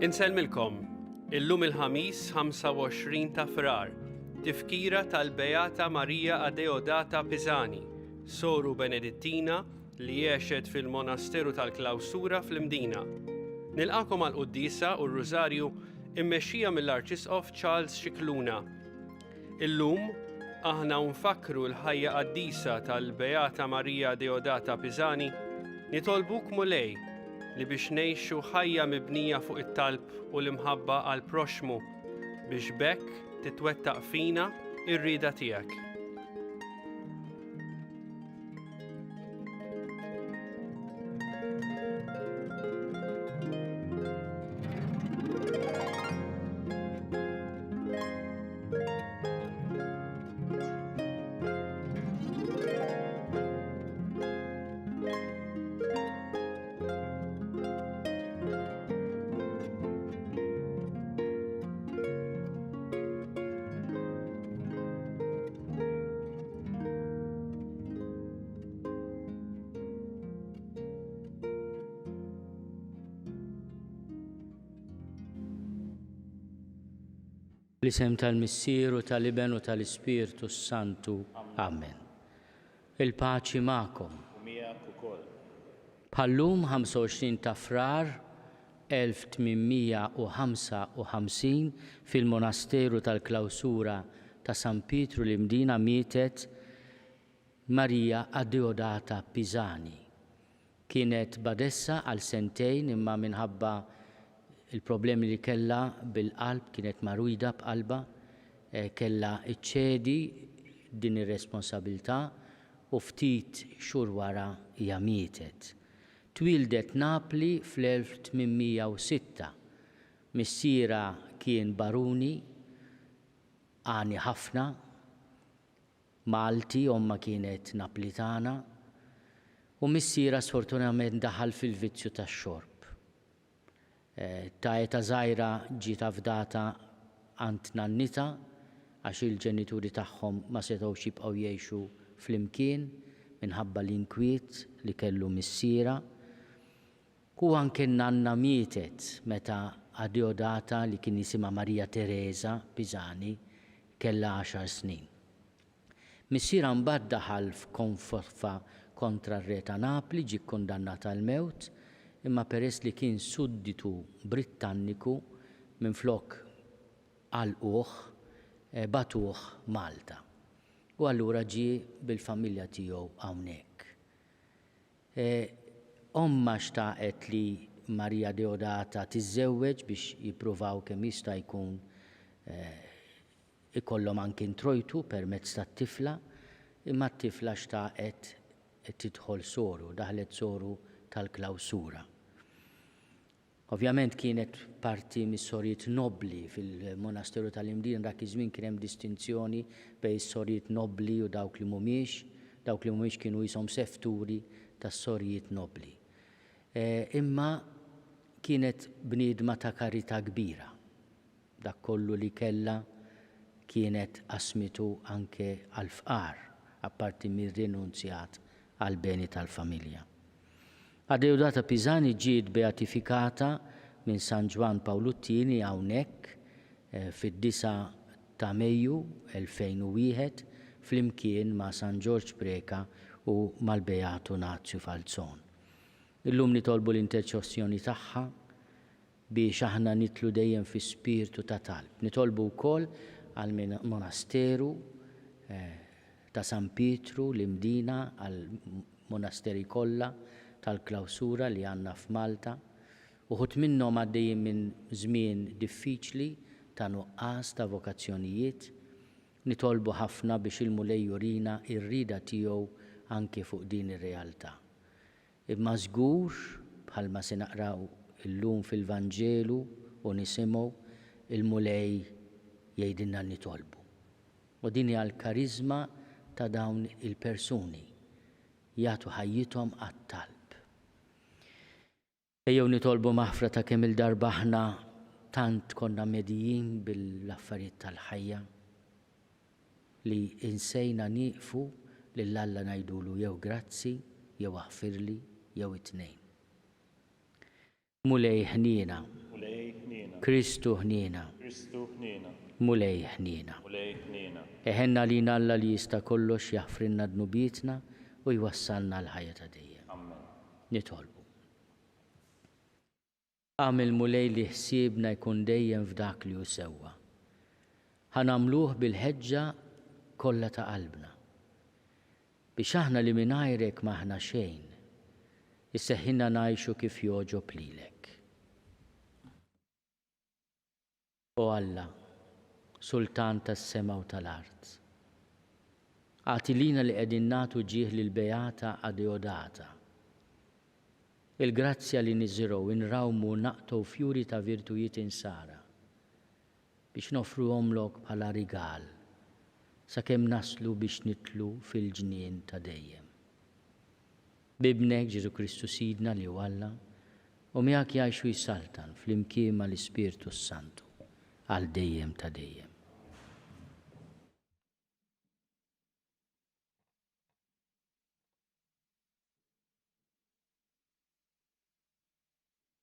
Insellmilkom, illum il-ħamis 25 ta' Frar, tifkira tal-Beata Marija Adeodata Pisani, soru Benedittina li jgħexet fil-Monasteru tal-Klawsura fl-Mdina. Nilqakom għal Quddiesa u Rużarju immexxija mill-Arċisqof Charles Xikluna. Illum aħna nfakru l-ħajja qaddisa tal-Beata Marija Adeodata Pisani, nitolbuk mulej li biex ngħixu ħajja mibnija fuq it-talb u l-imħabba għal proxmu biex bekk titwettaq fina ir-rieda tiegħek. L-isem tal-Missieru, tal-Iben u tal-Ispirtu Santu. Amen. Il-paċi ma'kom. Bħallum 25 ta' Frar 1855 fil-Monasteru tal-Klawsura ta' San Pietru l-Mdina mietet Marija Adeodata Pisani. Kienet badessa għal sentejn imma minħabba il-problemi li kella bil-qalb, kienet marwida b'qalba, kella iċċedi din ir-responsabilità u ftit xhur wara hija mietet. Twildet Napli fl-1806. Missiera kien baruni, għani ħafna, Malti, omma kienet Naplitana, u missiera sfortunatament daħal fil-vizzju tax-xorb. Ta' eta żgħira ġiet avdata għand nannita għax il-ġenituri tagħhom ma setgħux jibqgħu jgħixu flimkien minħabba l-inkwiet li kellu missiera. U anke nanna mietet meta Adeodata li kien jisimha Marija Teresa Pisani kellha 10 snin. Missiera mbagħad daħal f'konforfa kontra r-re ta' Napli, ġie kkundannat għal mewt, imma peress li kien sudditu Brittanniku minflok għalquh batuh Malta. U allura ġie bil-familja tiegħu hawnhekk. Omma xtaqet li Marija Adeodata tiżżewweġ biex jippruvaw kemm jista' jkun ikollhom anke introjtu permezz tat-tifla, imma t-tifla xtaqet tidħol soru, daħlet soru tal-Klawsura. Ovvjament kienet parti mis-sorijiet nobbli fil-Monasteru tal-Mdina, dak iż-żmien kien hemm distinzjoni bejn is-sorijiet nobbli u dawk li mhumiex, dawk li mhumiex kienu jisom sefturi tas-sorijiet nobbli. Imma kienet bniedma ta' karità kbira. Dak kollu li kellha kienet qasmitu anke għal fqar, apparti mir-rinunzjat għal beni tal-familja. Adeodata Pisani ġiet beatifikata minn San Ġwan Pawlu II hawnhekk fid-9 ta' Mejju 2001 flimkien ma' San George Breka u mal-Beatu Nazju Falzon. Illum nitolbu l-interċessjoni tagħha biex aħna nitlu dejjem fi spirtu ta' talb. Nitolbu wkoll għal monasteru ta' San Pietru l-Mdina, għal monasteri kollha tal-Klawsura li għandna f'Malta, uħud minnhom għaddejjin minn żmien diffiċli ta' nuqqas ta' vokazzjonijiet, nitolbu ħafna biex il-mulej jurina r-rieda tiegħu anke fuq din ir-realtà. Imma żgur bħalma se naqraw illum fil-Vanġelu u nisimgħu il-mulej jgħidilna nitolbu. U din hija l-kariżma ta' dawn il-persuni jagħtu ħajjithom għat-talb. Ejjew nitolbu maħfra ta' kemm il-darba aħna tant konna medijin bil-affarijiet tal-ħajja li insejna nieqfu lil Alla ngħidulu jew grazzi, jew aħfirli, jew it-tnejn. Mulej ħniena Kristu ħnina, mulej ħnina. Eħenna li Alla li jista' kollox jaħfrinna dnubietna u jwassalna l-ħajja ta' dejjem. Nitolbu. Għamil mulej li ħsiebna jkun dejjem f'dak li hu sewwa. Ħanamluh bil-ħeġġa kollha ta' qalbna. Biex aħna li mingħajrek maħna xejn, isseħħilna ngħixu kif jogħġob lilek. O Alla, Sultan tas-sema u tal-art, għati lina li qegħdin nagħtu ġieħ lill-Beata Adeodata, il-grazzja li niżżirgħu inrawmu naqtgħu fjuri ta' virtujiet insara biex nofruhomlok bħala rigal sakemm naslu biex nitlu fil-ġnien ta' dejjem. Bibnek Ġesu Kristu Sidna li hu Alla u miegħek jgħixu jsaltan fl-imkien mal-Ispirtu Santu għal dejjem ta' dejjem.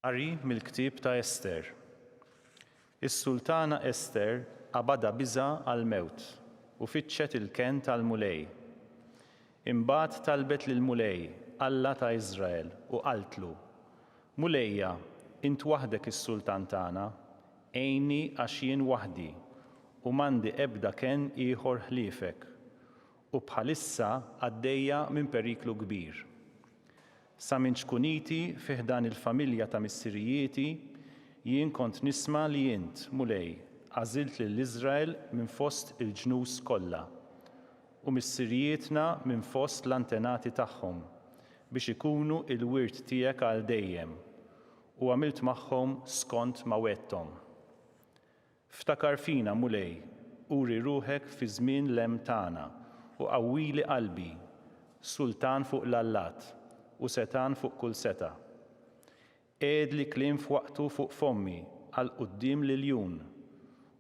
Qari mill-ktieb ta' Ester. Is-Sultana Ester qabada biża' għall-mewt u fittxet il-ken tal-mulej. Imbagħad talbet lill-mulej Alla ta' Iżrael u qaltlu: Mulejja, int waħdek is-Sultan tagħna, għejni għax jien waħdi u m'għandi ebda ken ieħor ħliefek u bħalissa għaddejja minn periklu kbir. Sa minn xkuniti fih dan il-familja ta' missirijieti jien kont nisma' li int, mulej, għażilt lill-Iżrael minn fost il-ġnus kollha u missirijietna minn fost l-antenati tagħhom biex ikunu il-wirt tiegħek għal dejjem u għamilt magħhom skont ma wetthom. Ftakar fina, mulej, uri ruħek fi żmien l-hemm tagħna u qawwili qalbi, sultan fuq l-allat u setan fuq kull seta. Għedli kliem f'waqtu fuq fommi għal quddiem liljun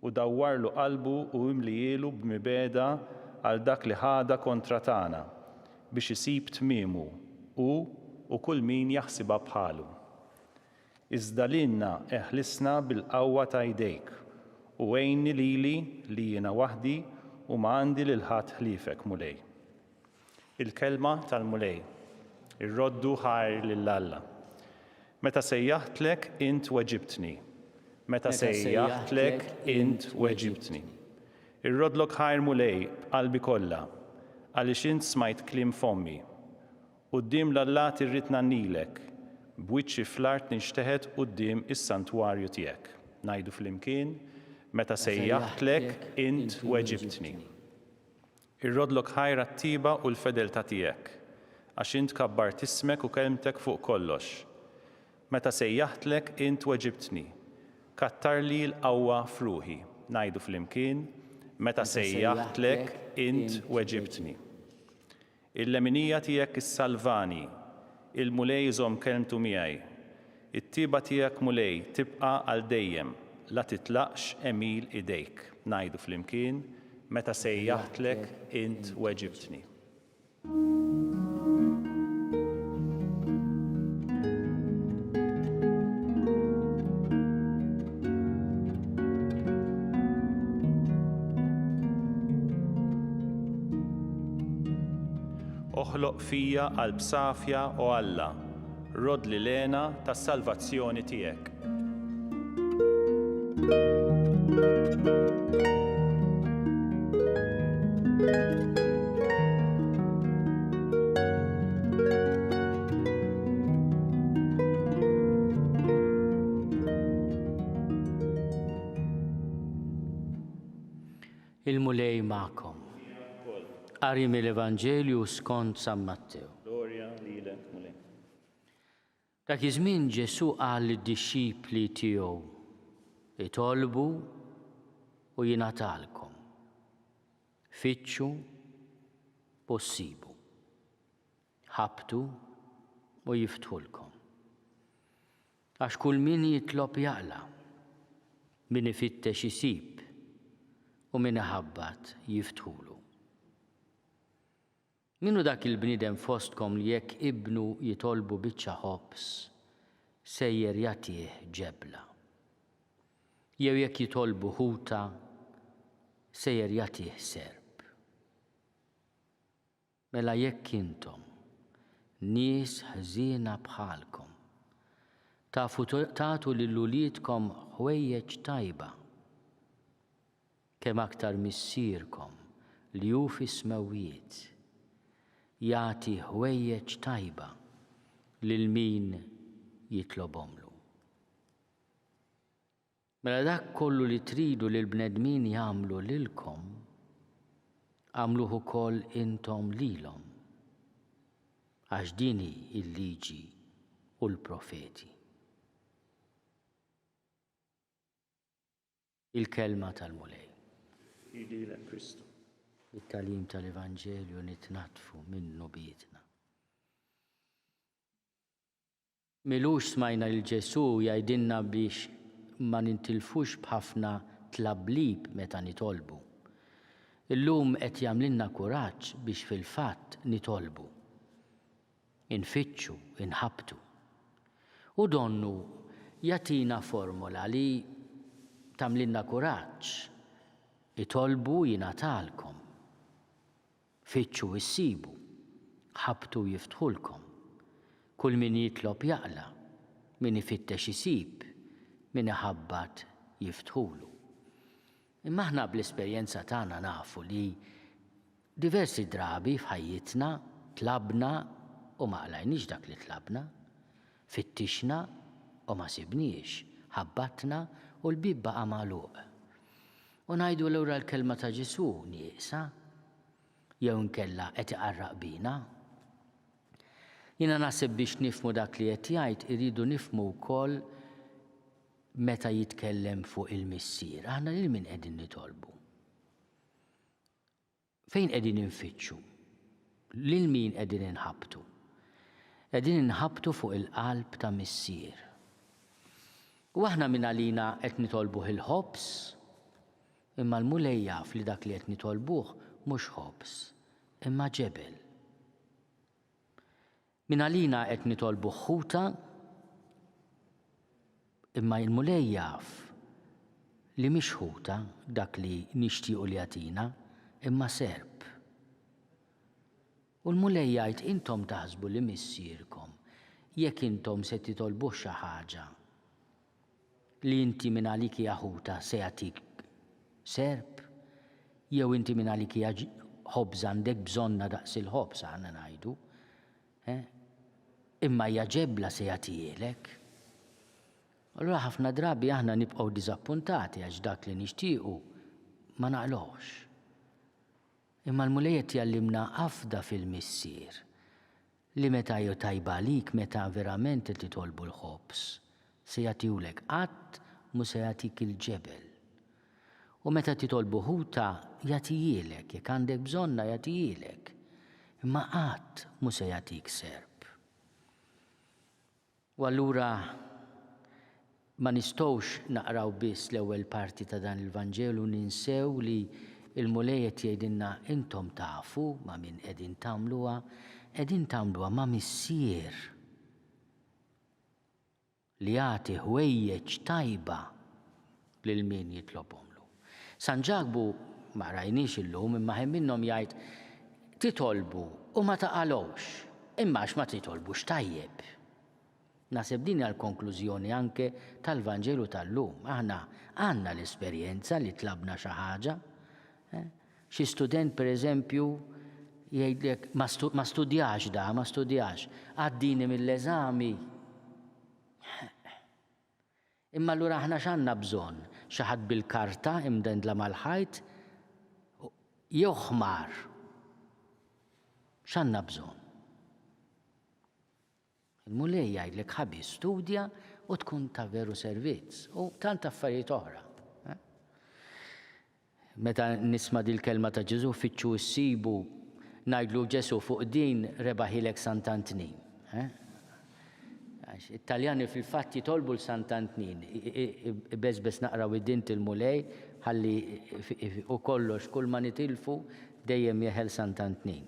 u dawwarlu qalbu u imlielu b'mibeda għal dak li ħada kontra tagħna biex isib tmiemu u kull min jaħsibha bħalu. Iżda lilna eħlisna bil-qawwa ta' jdejk u għejni lili li jiena waħdi u ma għandi lil ħadd ħliefek, mulej. Il-kelma tal-mulej. Ir-roddu ħajr lill-Alla. Meta sejjaħtlek int weġibtni. Meta sejjaħtlek int weġibtni. Ir-rodlok ħajr mulej b'qalbi kollha għaliex int smajt kliem fommi. Quddiem l-Allat irrid nannilek, b'wiċċi fl-art nixteħed quddiem is-santwarju tiegħek. Ngħidu flimkien, meta sejjaħtlek int weġibtni. Ir-rodlok ħajr għat-tiba u l-fedeltà tiegħek għax int kabbart ismek u kelmtek fuq kollox. Meta sejjaħtlek int weġibtni, kattar li l-qawwa f'ruħi. Ngħidu flimkien, meta sejjaħtlek int weġibtni. Il-leminija tiegħek issalvani, il-mulej żomm kelmtu miegħi. It-tiba tiegħek mulej tibqa' għal dejjem, la titlaqx emil idejk. Ngħidu flimkien, meta sejjaħtlek int weġibtni. Oħloq fija qalb safja u Alla, rod li lena tas-salvazzjoni tiegħek. Il-mulej magħkom. Qari mill-Evanġelju skont San Mattew. Glorja lilek, mulej. Dak iż-żmien Ġesu qal lid-dixxipli tiegħu: itolbu u jingħatalkom. Fittxu u ssibu. Ħabtu u jiftħulkom. Għax kull min jitlob jaqla, min ifittex isib u min iħabbat jiftħulu. Minnu dak il-bniedem fostkom li jekk ibnu jitolbu biċċa ħobs sejjer jagħtih ġebla. jew jekk jitolbu ħuta sejjer jagħtih serb. Mela jekk intom nies ħżiena bħalkom tafu tagħtu lil uliedkom ħwejjeġ tajba kemm aktar missierkom li hu fis-smewwiet jagħti ħwejjeġ tajba lil min jitlobhomlu. Mela dak kollu li tridu li l-bnedmin jagħmlu lilkom, għamluh ukoll intom lilhom, għax din hi l-liġi u l-profeti. Il-kelma tal-mulej. Fidilek Kristu. it-tagħlim tal-Evanġelju nitnatfu minnu biedna. Milux smajna l-Ġesu jgħidilna biex ma nintilfux b'ħafna tlablib meta nitolbu. Illum qed jagħmlilna kuraġġ biex fil-fatt nitolbu. Infittxu, inħabtu. U donnu jagħtina formola li tagħmlilna kuraġġ. Itolbu jingħatalkom. Fittxu issibu, ħabtu jiftħulkom. Kull min jitlob jaqla, min ifittex isib, min iħabbat jiftħulu. Imma aħna bl-esperjenza tagħna nafu li diversi drabi f'ħajjitna tlabna u ma qlajniex dak li tlabna, fittixna u ma sibniex, ħabbatna u l-bib baqa' magħluq. U ngħidu lura l-kelma ta' Ġesu nieqsa, jew inkella qed iqarraq bina. Jiena naħseb biex nifhmu dak li qed jgħid iridu nifhmu wkoll meta jitkellem fuq il-missier. Aħna lil min qegħdin nitolbu? Fejn qegħdin infittxu? Lil min qegħdin inħabtu? Qegħdin inħabtu fuq il-qalb ta' missier. U aħna minn għalina qed nitolbuh il-ħobs, imma l-mulej jaf li dak li qed nitolbuh mhux ħobs, imma ġebel. Min għalina qed nitolbu ħuta, imma l-mulej jaf li mhix ħuta dak li nixtiequ li jagħtina, imma serb. U l-mulej jgħid intom taħsbu li missierkom jekk intom se titolbuh xi ħaġa li inti minn għalik hija ħuta se jagħtik serb, jew inti minn għalik hija ħobż għandek bżonna daqs il-ħobż aħna ngħidu. Imma hija ġebla se jagħtihilek. Allura ħafna drabi aħna nibqgħu diżappuntati għax dak li nixtiequ ma naqlohx. Imma l-mulej qed jgħallimna għafda fil-missier li meta jew tajba għalik meta verament titolbu l-ħobs se jagħtihulek qatt mhu se jagħtik il-ġebel. U meta titolbu ħuta jagħtihilek, jekk għandek bżonna jagħtihilek. Imma qatt mhu se jagħtik serb. U allura ma nistgħux naqraw biss l-ewwel parti ta' dan il-Vanġelu ninsew li l-mulej qed jgħidilna intom tafu ma' min qegħdin tagħmluha ma' missier li jagħti ħwejjeġ tajba lil min jitlobhomlu. San Ġagbu ma rajniex illum imma hemm minnhom jgħid titolbu u ma taqalgħux, imma għax ma titolbux tajjeb. Naħseb din hija l-konklużjoni anke tal-Vanġelu tal-lum. Aħna għandna l-esperjenza li tlabna xi ħaġa. Xi student pereżempju jgħidlek ma studjax ma studjax, għaddini mill-eżami. Imma allura aħna x'għandna bżonn? Xi ħadd bil-karta imdendla mal-ħajt jew ħmar. X'għandna bżonn? Il-mulej jgħidlek ħabi studja u tkun ta' veru servizz u tant affarijiet oħra. Meta nisma' dil-kelma ta' Ġesu fittxu issibu ngħidlu Ġesu fuq din rebaħilek Sant'Antnin. It-Taljani fil-fatt jitolbu l-Sant'Antnin. Beżbes naqraw id-dint il-mulej ħalli u kollox kull ma nitilfu dejjem jeħel Sant'Antnin.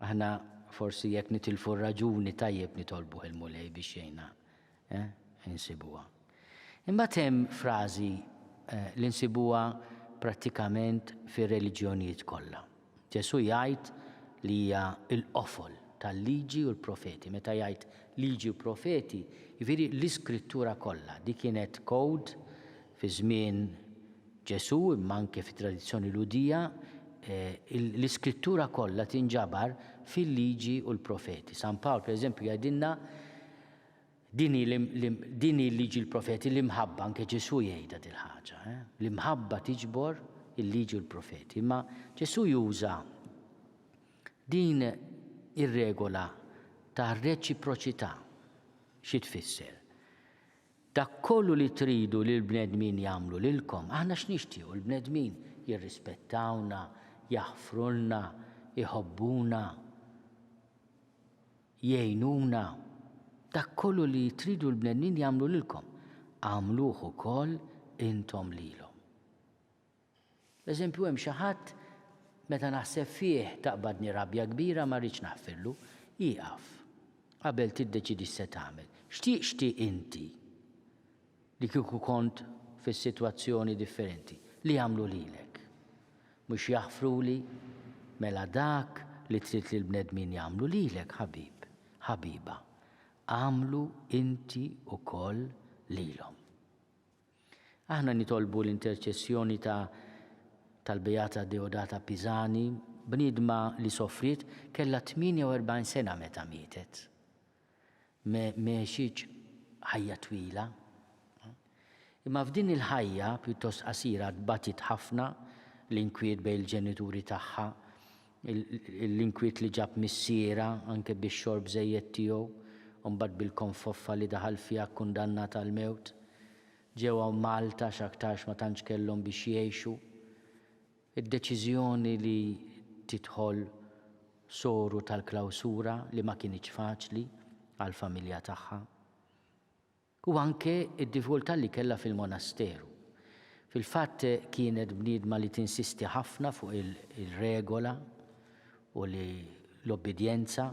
Aħna forsi jekk nitilfu raġuni tajjeb nitolbuh il-mulej biex jgħinna insibuha. Imma hemm frażi li nsibuha prattikament fir-reliġjonijiet kollha. Ġesu jgħid li hija l-qofol tal-liġi u l-profeti. Meta jgħid liġi u profeti, jiġifieri l-iskrittura kollha. Di kienet kod fi żmien Ġesu imma anke fit-tradizzjoni Ludija, l-iskrittura kollha tinġabar fil-liġi u l-profeti. San Pawl pereżempju jgħidilna din il-liġi l-profeti l-imħabba, anke Ġesu jgħidha dil ħaġa. L-imħabba tiġbor il-liġi u l-profeti. Imma Ġesu juża din ir-regola ta' reċiproċità. Xi tfisser? Dak kollu li tridu li l-bnedmin jagħmlu lilkom, aħna x'nixtiequ l-bnedmin jirrispettawna, jaħfrulna, iħobbuna, jgħinuna. Dak kollu li tridu l-bnedmin jagħmlu lilkom, għamluh ukoll intom lilhom. Eżempju hemm xi ħadd meta naħseb fih taqbadni rabja kbira ma rridx naħfirlu, jieqaf qabel tiddeċidi se tagħmel. Xtieq inti li kieku kont fis-sitwazzjoni differenti li jagħmlu lilek. Mhux jaħfruli mela dak li trid li l-bnedmin jagħmlu lilek ħabib, ħabiba. Għamlu inti wkoll lilhom. Aħna nitolbu l-interċessjoni tal-Beata Deodata Pisani, bniedma li soffriet kellha 48 sena meta mietet. Mexiex ħajja twila. Imma f'din il-ħajja pjuttost qasira tbatit ħafna l-inkwiet bejn il-ġenituri tagħha, l-inkwiet li ġab missiera anke bix-xorb żejjed tiegħu, u mbagħad bil-konfoffa li daħal fiha kundannata għal mewt. Ġewwa Malta x'aktarx ma tantx kellhom biex jgħixu. Id-deċiżjoni li tidħol soru tal-klawsura li ma kienx faċli għall-familja tagħha. U anke id-diffikultà li kellha fil-monasteru. Fil-fatt kienet bniedma li tinsisti ħafna fuq il-regola u l-obbedjenza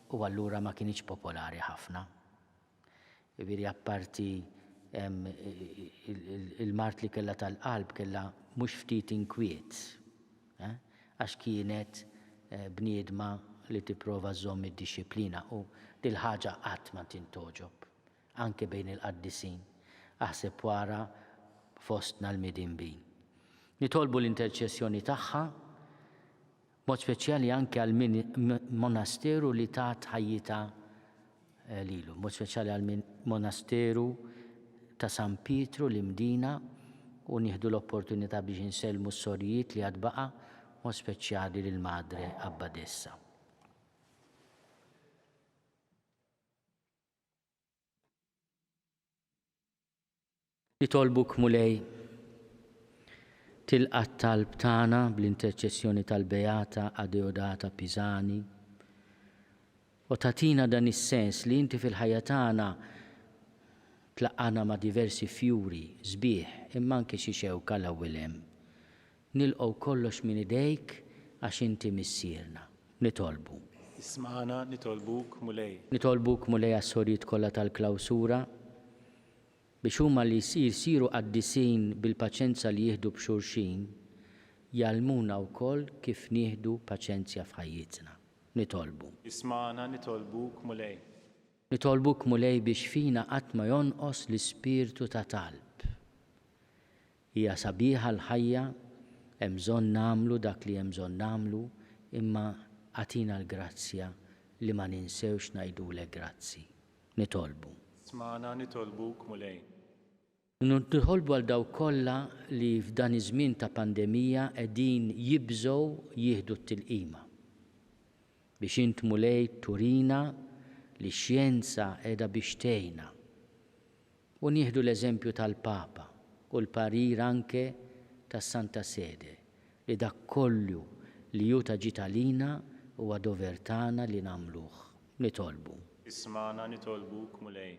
u allura ma kienx popolari ħafna. Jiġifieri apparti il-mart li kellha tal-qalb kellha mhux ftit inkwiet, għax kienet bniedma li tipprova żomm id-dixxilpina u dil ħaġa qatt ma tintoġob anke bejn il-qaddisin. Aħseb wara fostna l-midinbin. Nitolbu l-interċessjoni tagħha mod speċjali anke għal monasteru li tat ħajjita lilu, mod speċjali għal monasteru ta' San Pietru li Mdina u nieħdu l-opportunità biex insellmu s-sorijiet li għad baqa' mod speċjali lill-Madre Abbadessa. Nitolbuk mulej tilqa' t-talb tagħna bl-interċessjoni tal-Beata Adeodata Pisani u tagħtina dan is-sens li inti fil-ħajja tagħna tlaqqana ma' diversi fjuri, sbieħ, imma anke xi xewka l-ewwel hemm. Nilqgħu kollox minn idejk għax inti missierna. Nitolbu. Isma'na nitolbuk mulej. Nitolbuk mulej għas-sorijiet kollha tal-klawsura biex huma li jsiru qaddisin bil-paċenza li jieħdu b'xulxin jgħallmuna wkoll kif nieħdu paċenzja f'ħajjitna. Nitolbu. Isma'na nitolbuk mulej. Nitolbuk mulej biex fina qatt ma jonqos l-ispirtu ta' talb. Hija sabiħa l-ħajja, hemm bżonn nagħmlu dak li hemm bżonn nagħmlu, imma għatina l-grazzja li ma ninsewx ngħidulek grazzi. Nitolbu. Isma'na nitolbuk mulej. Nitolbu għal dawk kollha li f'dan iż-żmien ta' pandemija qegħdin jibżgħu jieħdu t-tilqima. Biex int mulej turina li x-xjenza qiegħda biex tgħinna. U nieħdu l-eżempju tal-Papa u l-parir anke tas-Santa Sede li dak kollu li ju taġit għalina huwa dover tagħna li nagħmluh. Nitolbu. Isma'na nitolbuk mulej.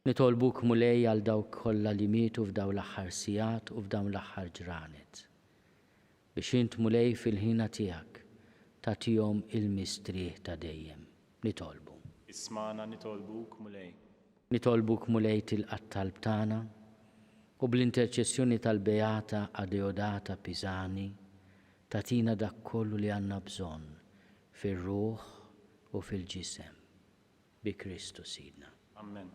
Nitolbuk mulej għal dawk kollha li mietu f'dawn l-aħħar sigħat u f'dawn l-aħħar ġranet. Biex int mulej fil-ħina tiegħek tagħtihom il-mistrieħ ta' dejjem. Nitolbu. Isma'na nitolbuk mulej. Nitolbuk mulej tilqa' t-talb tagħna u bl-interċessjoni tal-Beata Adeodata Pisani tatina dak kollu li għandna bżonn fir-ruħ u fil-ġisem. Bi Kristu Sidna. Amen.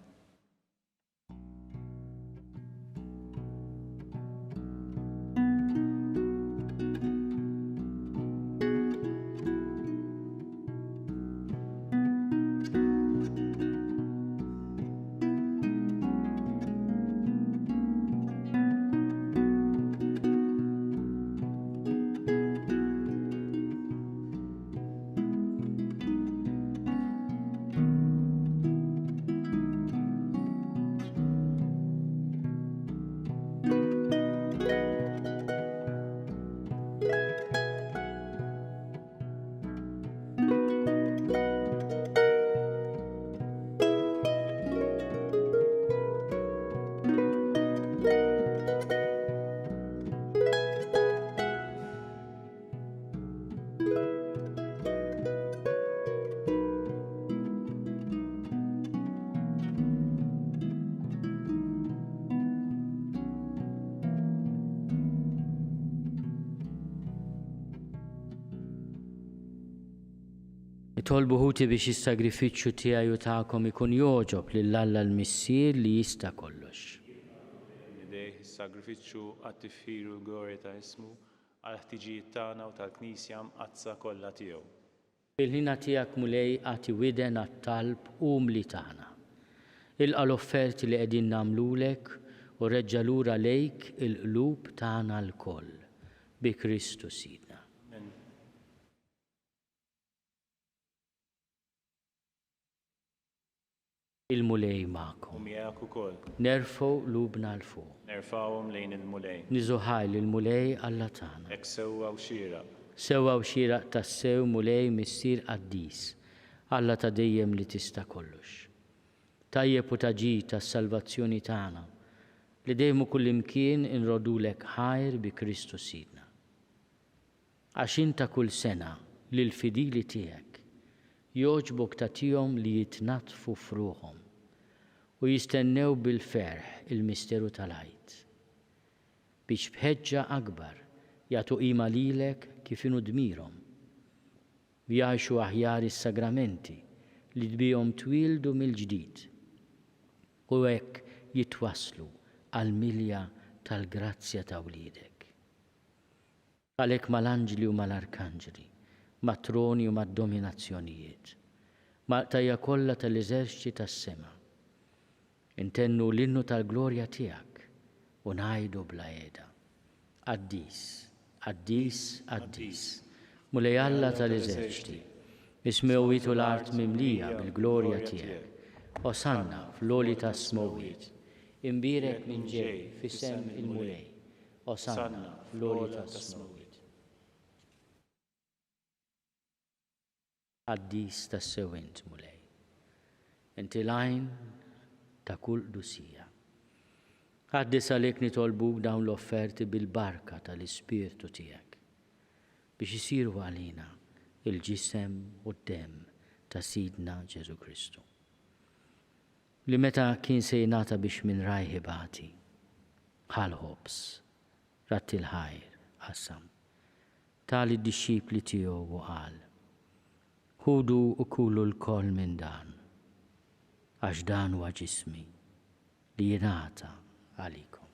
Nitolbu ħuti biex is-sagrifiċċju tiegħi u tagħkom ikun joġob lill-Alla l-Missier li jista' kollox. Nidejh is-sagrifiċċju għat-tifħir u l-glorja ta' ismu għal ħtiġijiet tagħna u tal-Knisja mqazza kollha tiegħu. Il-ħina tiegħek mulej għati widen għat-talb u mli tagħna. Ilqa' l-offerti li qegħdin nagħmlulek u reġġa' lura lejk il-qlub tagħna lkoll. Bi Kristu Sidna. Il-mulej magħkom. U miegħek ukoll. Nerfgħu qlubna l fuq. Nerfgħuhom lejn il-mulej. Niżuħaj lill-mulej Alla tagħna. Hekk sewwa u xieraq. Sewwa u xieraq tas-sew mulej missier Quddies, Alla ta' dejjem li tista' kollox. Tajjeb u taġi tas-salvazzjoni tagħna li dejjem kull imkien inrodulek ħajr bi Kristu Sidna. Għax inta kull sena lill-fidili tiegħek joġbok tagħtihom li jitnatfu f'ruħhom u jistennew bil-ferħ il-misteru tal-ħajt. Biex bħeġġa akbar jagħtu qima lilek kif inhu dmirhom. Jgħixu aħjar is-sagramenti li tbihom twildu mill-ġdid u hekk jitwasslu għall-milja tal-grazzja ta' wliedek. Għalhekk mal-anġli u mal-arkanġli, mat-troni u mad-dominazzjonijiet, maqtajja kollha tal-eżerċiti tas-sema. Intennu l-innu tal-glorja tiegħek u ngħidu bla qiegħda. Quddies, Quddies, Quddies, mulej Alla tal-eżerċiti, ismewwiet u l-art mimlija bil-glorja tiegħek. Osanna fl-għoli tas-smowwiet, imbirek minn ġej fis-sem il-mulej. Osanna fl-għoli tas-smowwiet. Quddies tas-sewwent mulej. Inti lajn ta' kull qdusija. Quddies għalhekk nitolbuk dawn l-offerti bil-barka tal-Ispirtu tiegħek biex isiru għalina il-ġisem u d-demm ta' Sidna Ġesu Kristu. Li meta kien se jingħata biex minn rajħibati, ħalħobs, ratti l-ħajr, qassam, tali d-dixxipli tiegħu u qal: ħudu u kulu l-koll minn dan, għax dan huwa ġismi li jingħata għalikom.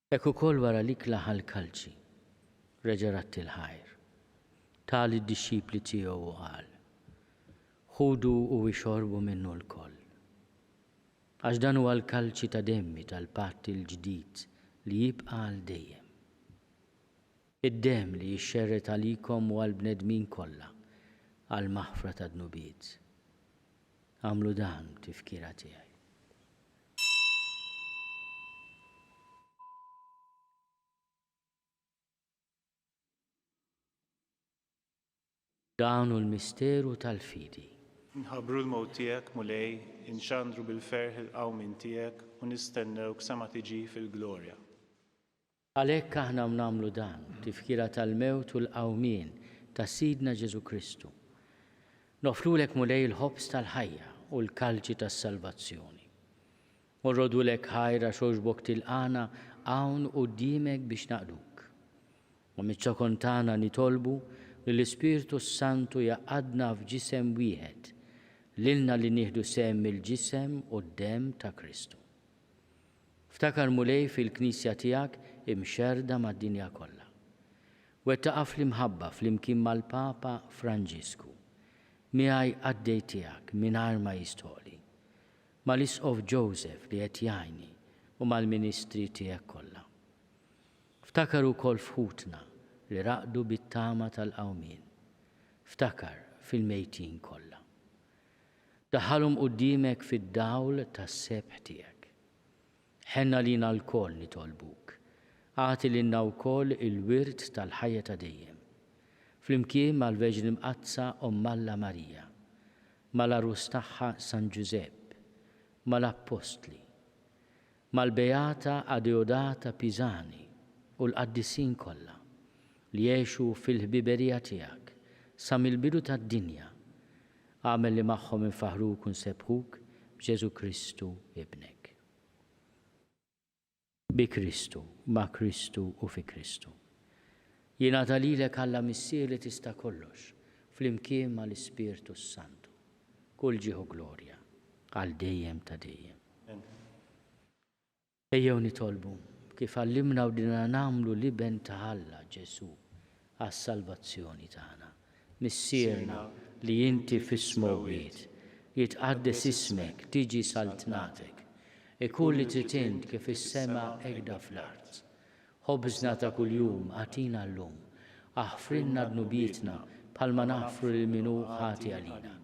Hekk ukoll wara li klaħa l-kalċi, reġa' ratti l-ħajr, tali d-dixxipli tiegħu u qal: ħudu u ixorbu minnu l-koll. Għax dan huwa l-kalċi ta' demmi tal-patt il-ġdid li jibqa' għal dejjem. Id-demm li jixxerret għalikom u għall-bnedmin kollha għal maħfra ta' dnubiet. Għamlu dan tifkira tiegħi. Dan hu l-misteru tal-fidi. Nħabbru l-mowt tiegħek mulej, inxandru bil-ferħ il-qawmin tiegħek u nistennewk sa ma tiġi fil-glorja. Għalhekk aħna nagħmlu dan, tifkira tal-mewt u l-qawmien ta' Sidna Ġesu Kristu. Nofrulek mulej il-ħobs tal-ħajja u l-kalċi tas-salvazzjoni. Urrodulek ħajra xoġbok tilqana hawn quddiemek biex naqduk. U miċ-ċokon tagħna nitolbu li l-Ispirtu Santu jaqadna f'ġisem wieħed lilna li nieħdu sehem mill-ġisem u d-demm ta' Kristu. Ftakar mulej fil-Knisja tiegħek imxerda mad-dinja kollha. Wettaqa fl-imħabba flimkien mal-Papa Franġisku, miegħi għaddej tiegħek mingħajr ma jistħoli, mal-Isqof Joseph li qed jgħinni u mal-Ministri tiegħek kollha. Ftakar ukoll fħutna li raqdu bit-tama tal-qawmien. Ftakar fil-mejtin kollha. Daħħalhom quddiemek fid-dawl tas-sebħ tiegħek. Ħenna lina l-koll nitolbuk. Għati lilna wkoll il-wirt tal-ħajja ta' dejjem. Flimkien mal-Verġni Mqazza Ommalla Marija, mal-Arus tagħha San Giuseppe, mal-Apostli, mal-Beata Adeodata Pisani u l-qaddisin kollha li jgħixu fil-ħbiberija tiegħek sa mill-bidu tad-dinja. Għamel li magħhom infaħruk u nsebħuk b'Ġesu Kristu ibnek. Bi Kristu, ma' Kristu u fi Kristu. Jingħata lilek Alla missier li tista' kollox flimkien mal-Ispirtu Santu. Kull ġieħu glorja għal dejjem ta' dejjem. Ejjew nitolbu kif għallimna u dina nagħmlu liben ta' Alla Ġesu għas-salvazzjoni tagħna. Missierna li inti fis-smowwiet jitqaddes ismek tiġi saltnatek. Ikun li tritint kif is-sema hekk fl-art. Ħobżna ta' kuljum għatina llum, aħfrinna dnubietna bħalma naħfru lil min hu ħati għalina.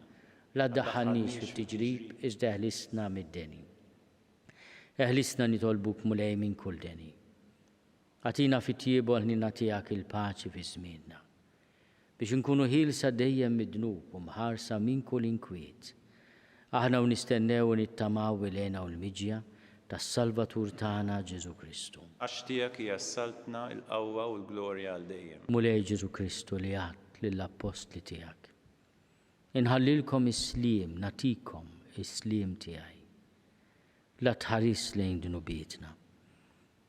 La ddaħħalniex fit-tiġrib iżda eħlisna mid-deni. Eħlisna nitolbuk mulej minn kull deni. Għatina fit-tiebu ħnina tiegħek il-paċi fi żmienna. Biex inkunu ħielsa dejjem mid-dnub u mħarsa minn kull inkwiet. Aħna u nistennew u nittamaw il-għena u l-miġja tas-Salvatur tagħna Ġesu Kristu. Għax tiegħek hija s-saltna, il-qawwa u l-glorja għal dejjem. Mulej Ġesu Kristu li għadt lill-apostli tiegħek. Inħallilkom is-sliem, natikom is-sliem tiegħi. La tħares lejn dnubietna.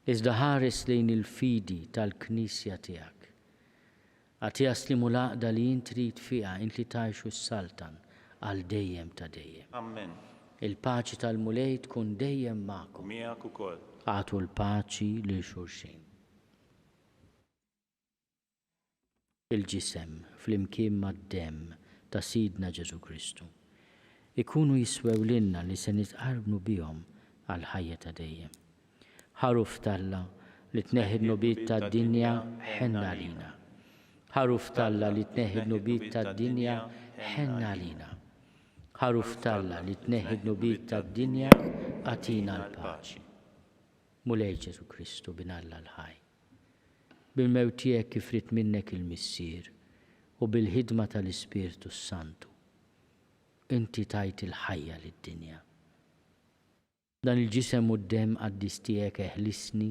Iżda ħares lejn il-fidi tal-Knisja tiegħek. Għatija slimu laqda li intrid fiha inti tgħixu s-saltan għal dejjem ta' dejjem. Amen. Il-paċi tal-mulej tkun dejjem magħkom. Miegħek ukoll. Għatu l-paċi lil xulxin. Il-ġisem flimkien mad-demm ta' Sidna Ġesu Kristu ikunu jiswew lilna li se nitqarbnu bihom għal ħajja ta' dejjem. Ħaruf Talla li tneħħi n-nubiet tad-dinja ħenna lina. Ħaruf Talla li tneħħi n-nubiet tad-dinja ħenna lina. Ħaruf Talla li tneħħi n-nubiet tad-dinja għatina l-paċi. Mulej Ġesu Kristu bin Alla l-ħaj. Bil-mewt tiegħek kif rid minnek il-missier u bil-ħidma tal-Ispirtu Santu. Inti tajt il-ħajja lid-dinja. Dan il-ġisem u d-demm qaddis tiegħek eħlisni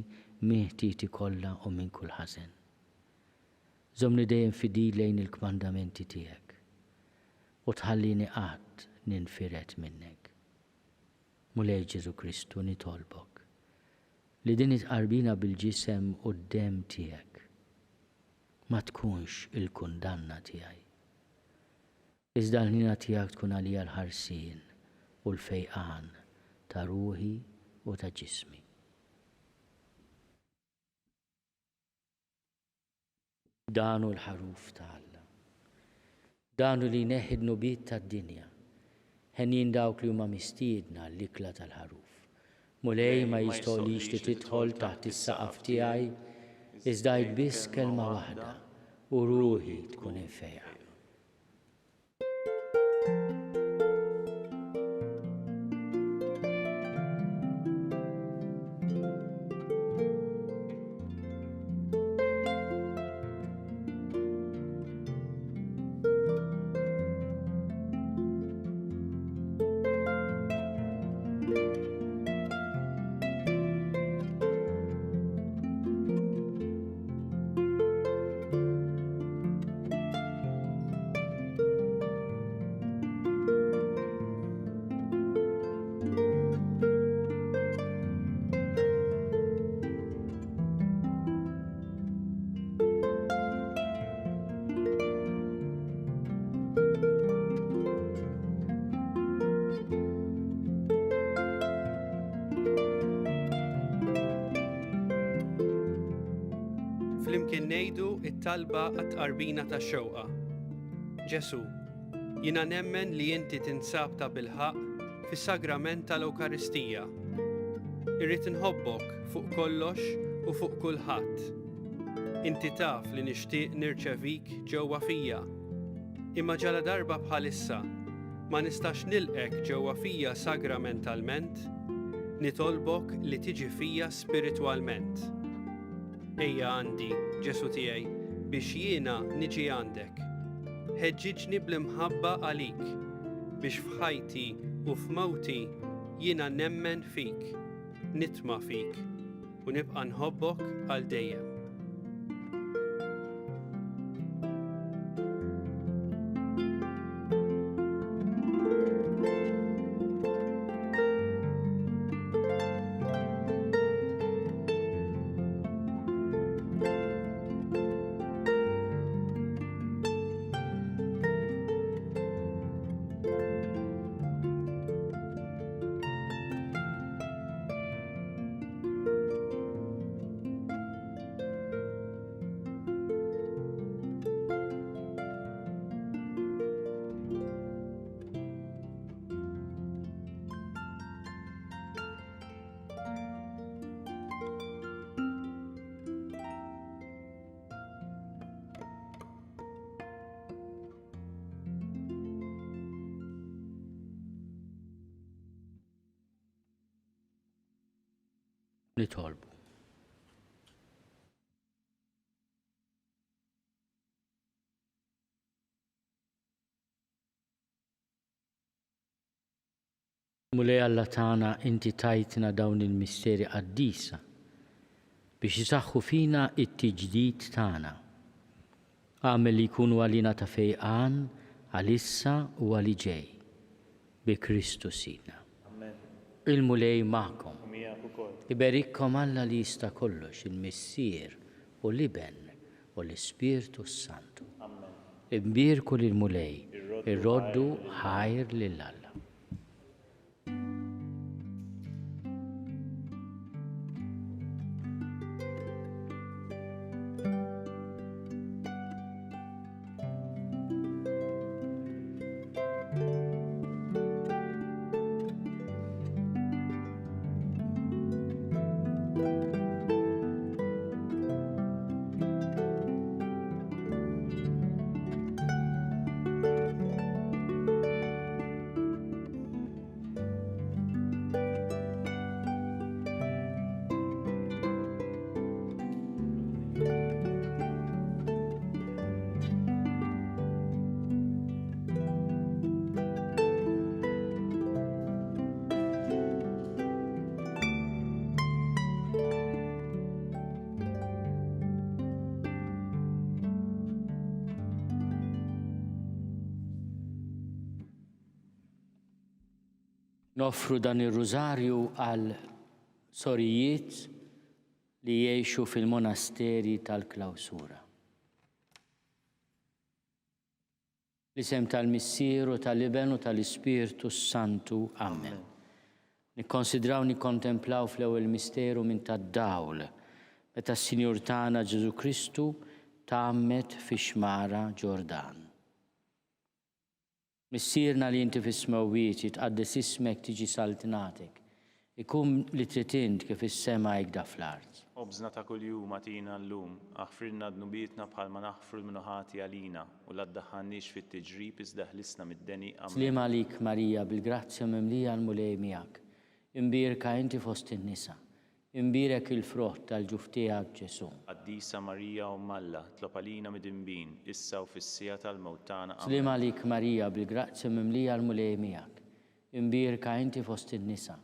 minn ħtieti kollha u minn kull ħażen. Żomni dejjem fidil lejn il-kmandamenti tiegħek u tħallini qatt ninfiret minnek. Mulej Ġesu Kristu nitolbok li din itqarbina bil-ġisem u d-demm tiegħek ma tkunx il-kundanna tiegħi. Iżda l-ħnina tiegħek tkun għalija l-ħarsien u l-fejqan ta' ruħi u ta' ġismi. Danu l-ħaruf ta' Alla. Danu li neħi d-nubiet tad-dinja. Ħenjin dawk li huma mistiedna l-ikla tal-ħaruf. Mulej ma jistolix li tidħol taħt is-saqaf tiegħi iżda biss kelma waħda u ruħi tkun infejqa. qegħdin ngħidu t-talba għat-tqarbina tax-xewqa. Ġesu, jiena nemmen li inti tinsab ta' bilħaq fis-sagrament tal-Ewkaristija. Irrid inħobbok fuq kollox u fuq kulħadd. Inti taf li nixtieq nirċevik ġewwa fija. Imma ġala darba bħalissa ma nistax nilqek ġewwa fija sagramentalment, nitolbok li tiġi fija spiritwalment. Ejja għandi, Ġesu tiegħi, biex jiena niġi għandek. Ħeġġiġni bl-imħabba għalik, biex f'ħajti u f'mawti jiena nemmen fik, nitma' fik u nibqa' nħobbok għal dejjem. Nitolbu. Mulej Alla tagħna inti tajtna dawn il-misteri Quddiesa biex isaħħu fina it-tiġdid tagħna. Għamel li jkunu għalina ta' fejqan għalissa u għali ġej bi Kristu Sidna. Il-mulej magħkom. Iberikkom Alla li jista' kollox, il-Missier u l-Iben u l-Ispirtu Santu. Imbirku lil-mulej, irroddu ħajr lil Alla. Noffru dan ir-Rużarju għal sorijiet li jgħixu fil-monasteri tal-Klawsura. L-isem tal-Missier u tal-Iben u tal-Ispirtu Santu. Amen. Nikkonsidraw nikkontemplaw fl-ewwel misteru minn tad-dawl meta s-Sinjur tagħna Ġesu Kristu tgħammet fix-xmara Ġordan. Missierna li inti fis-smawwiet jitqaddes ismek tiġi saltinatek. Ikun li trid int kif is-sema jgda fl-art. Obżna ta' kuljum għatina llum, aħfrilna dnubietna bħalma naħfru l-minuħati għalina u la ddaħħalniex fit-tiġrib iżda ħlisna mid-deni. Sliem għalik Marija bil-grazzja mimlija l-mulej miegħek. Imbierka inti fost in-nisa. Imbirek il-frott tal-ġuf tiegħek Ġesu. Quddiesa Marija Alla, tlob għalina mid-inbin, issa u fis-sija tal-mewt tagħna. Sliem għalik Marija bil-grazzja mimlija l-mulej miegħek. Imbierka inti fost in-nisa.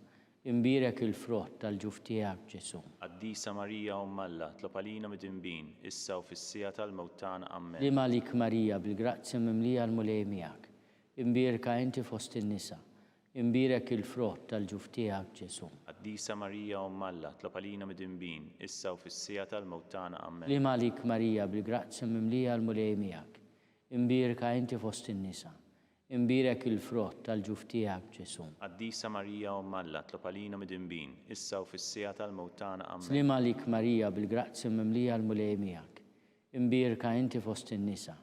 Imbirek il-frott tal-ġuf tiegħek Ġesu. Quddiesa Marija Alla, tlob għalina mid-inbin, issa u fis-sija tal-mewt tagħna. Amen. Sliem għalik Marija bil-grazzja mimlija l-mulej miegħek. Imbierka inti fost in-nisa. Imbirek il-frott tal-ġuf tiegħek Ġesu. Quddiesa Marija Alla, tlob għalina mid-inbin, issa u fis-sija tal-mewt tagħna. Amen. Sliem għalik Marija bil-grazzja mimlija l-mulej miegħek. Imbirka inti fost in-nisa. Imbirek il-frott tal-ġuf tiegħek Ġesu. Quddiesa Marija Alla, tlob għalina mid-inbin, issa u fis-sija tal-mewt tagħna. Amen. Sliem għalik Marija bil-grazzja mimlija l-mulej miegħek. imbirka inti fost in-nisa,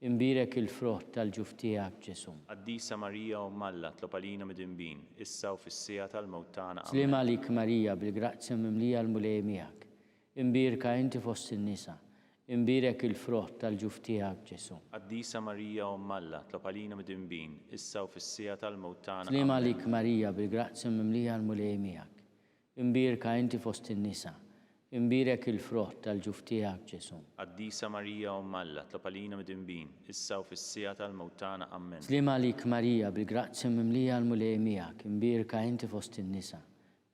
imbirek il-frott tal-ġuf tiegħek Ġesu. Qaddisa Marija Umm Alla, tlob għalina midinbin, issa u fis-sija tal-mewt tagħna. Sliem għalik Marija bil-grazzja mimlija l-mulej miegħek. Imbirka inti fost in-nisa, imbirek il-frott tal-ġuf tiegħek Ġesu. Qaddisa Marija Umm Alla, tlob għalina midinbin, issa u fis-sija tal-mewt tagħna. Sliem għalik Marija bil-grazzja mimlija l-mulej miegħek. Imbirka inti fost in-nisa, imbirek il-frott tal-ġuf tiegħek Ġesu. Qaddisa Marija Umm Alla, tlob għalina midinbin, issa u fis-sija tal-mewt tagħna. Amen. Sliem għalik Marija bil-grazzja mimlija l-mulej miegħek. Imbirka inti fost in-nisa,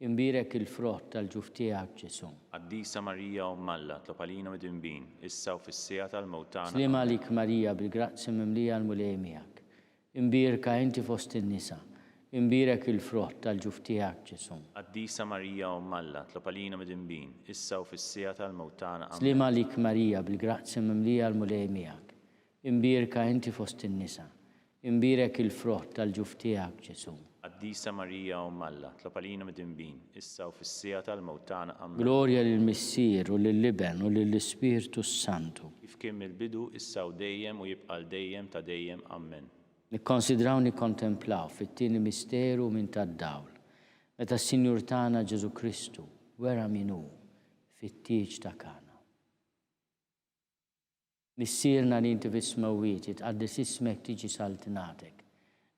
imbirek il-frott tal-ġuf tiegħek Ġesu. Qaddisa Marija Umm Alla, tlob għalina midinbin, issa u fis-sija tal-mewt tagħna. Sliem għalik Marija bil-grazzja mimlija l-mulej miegħek. Imbirka inti fost in-nisa, imbirek il-frott tal-ġuf tiegħek Ġesu. Qaddisa Marija Umm Alla, tlob għalina midinbin, issa u fis-sija tal-mewt tagħna. Sliem għalik Marija bil-grazzja mimlija l-mulej miegħek. Imbirka inti fost in-nisa, imbirek il-frott tal-ġuf tiegħek Ġesu. Qaddisa Marija Umm Alla, tlob għalina midinbin, issa u fis-sija tal-mewt tagħna. Amen. Glorja lill-Missier u lill-Liben u lill-Ispiritu Santu. Kif kien mill-bidu, issa u dejjem u jibqa' dejjem ta' dejjem. Amen. Nikkonsidraw nikkontemplaw fit-tieni misteru minn tad-dawl. Meta s-Sinjur tagħna Ġesu Kristu wera minnu fit-tieġ ta' Kana. Missierna li inti fis-smawwiet jitqaddis ismek tiġi saltinatek.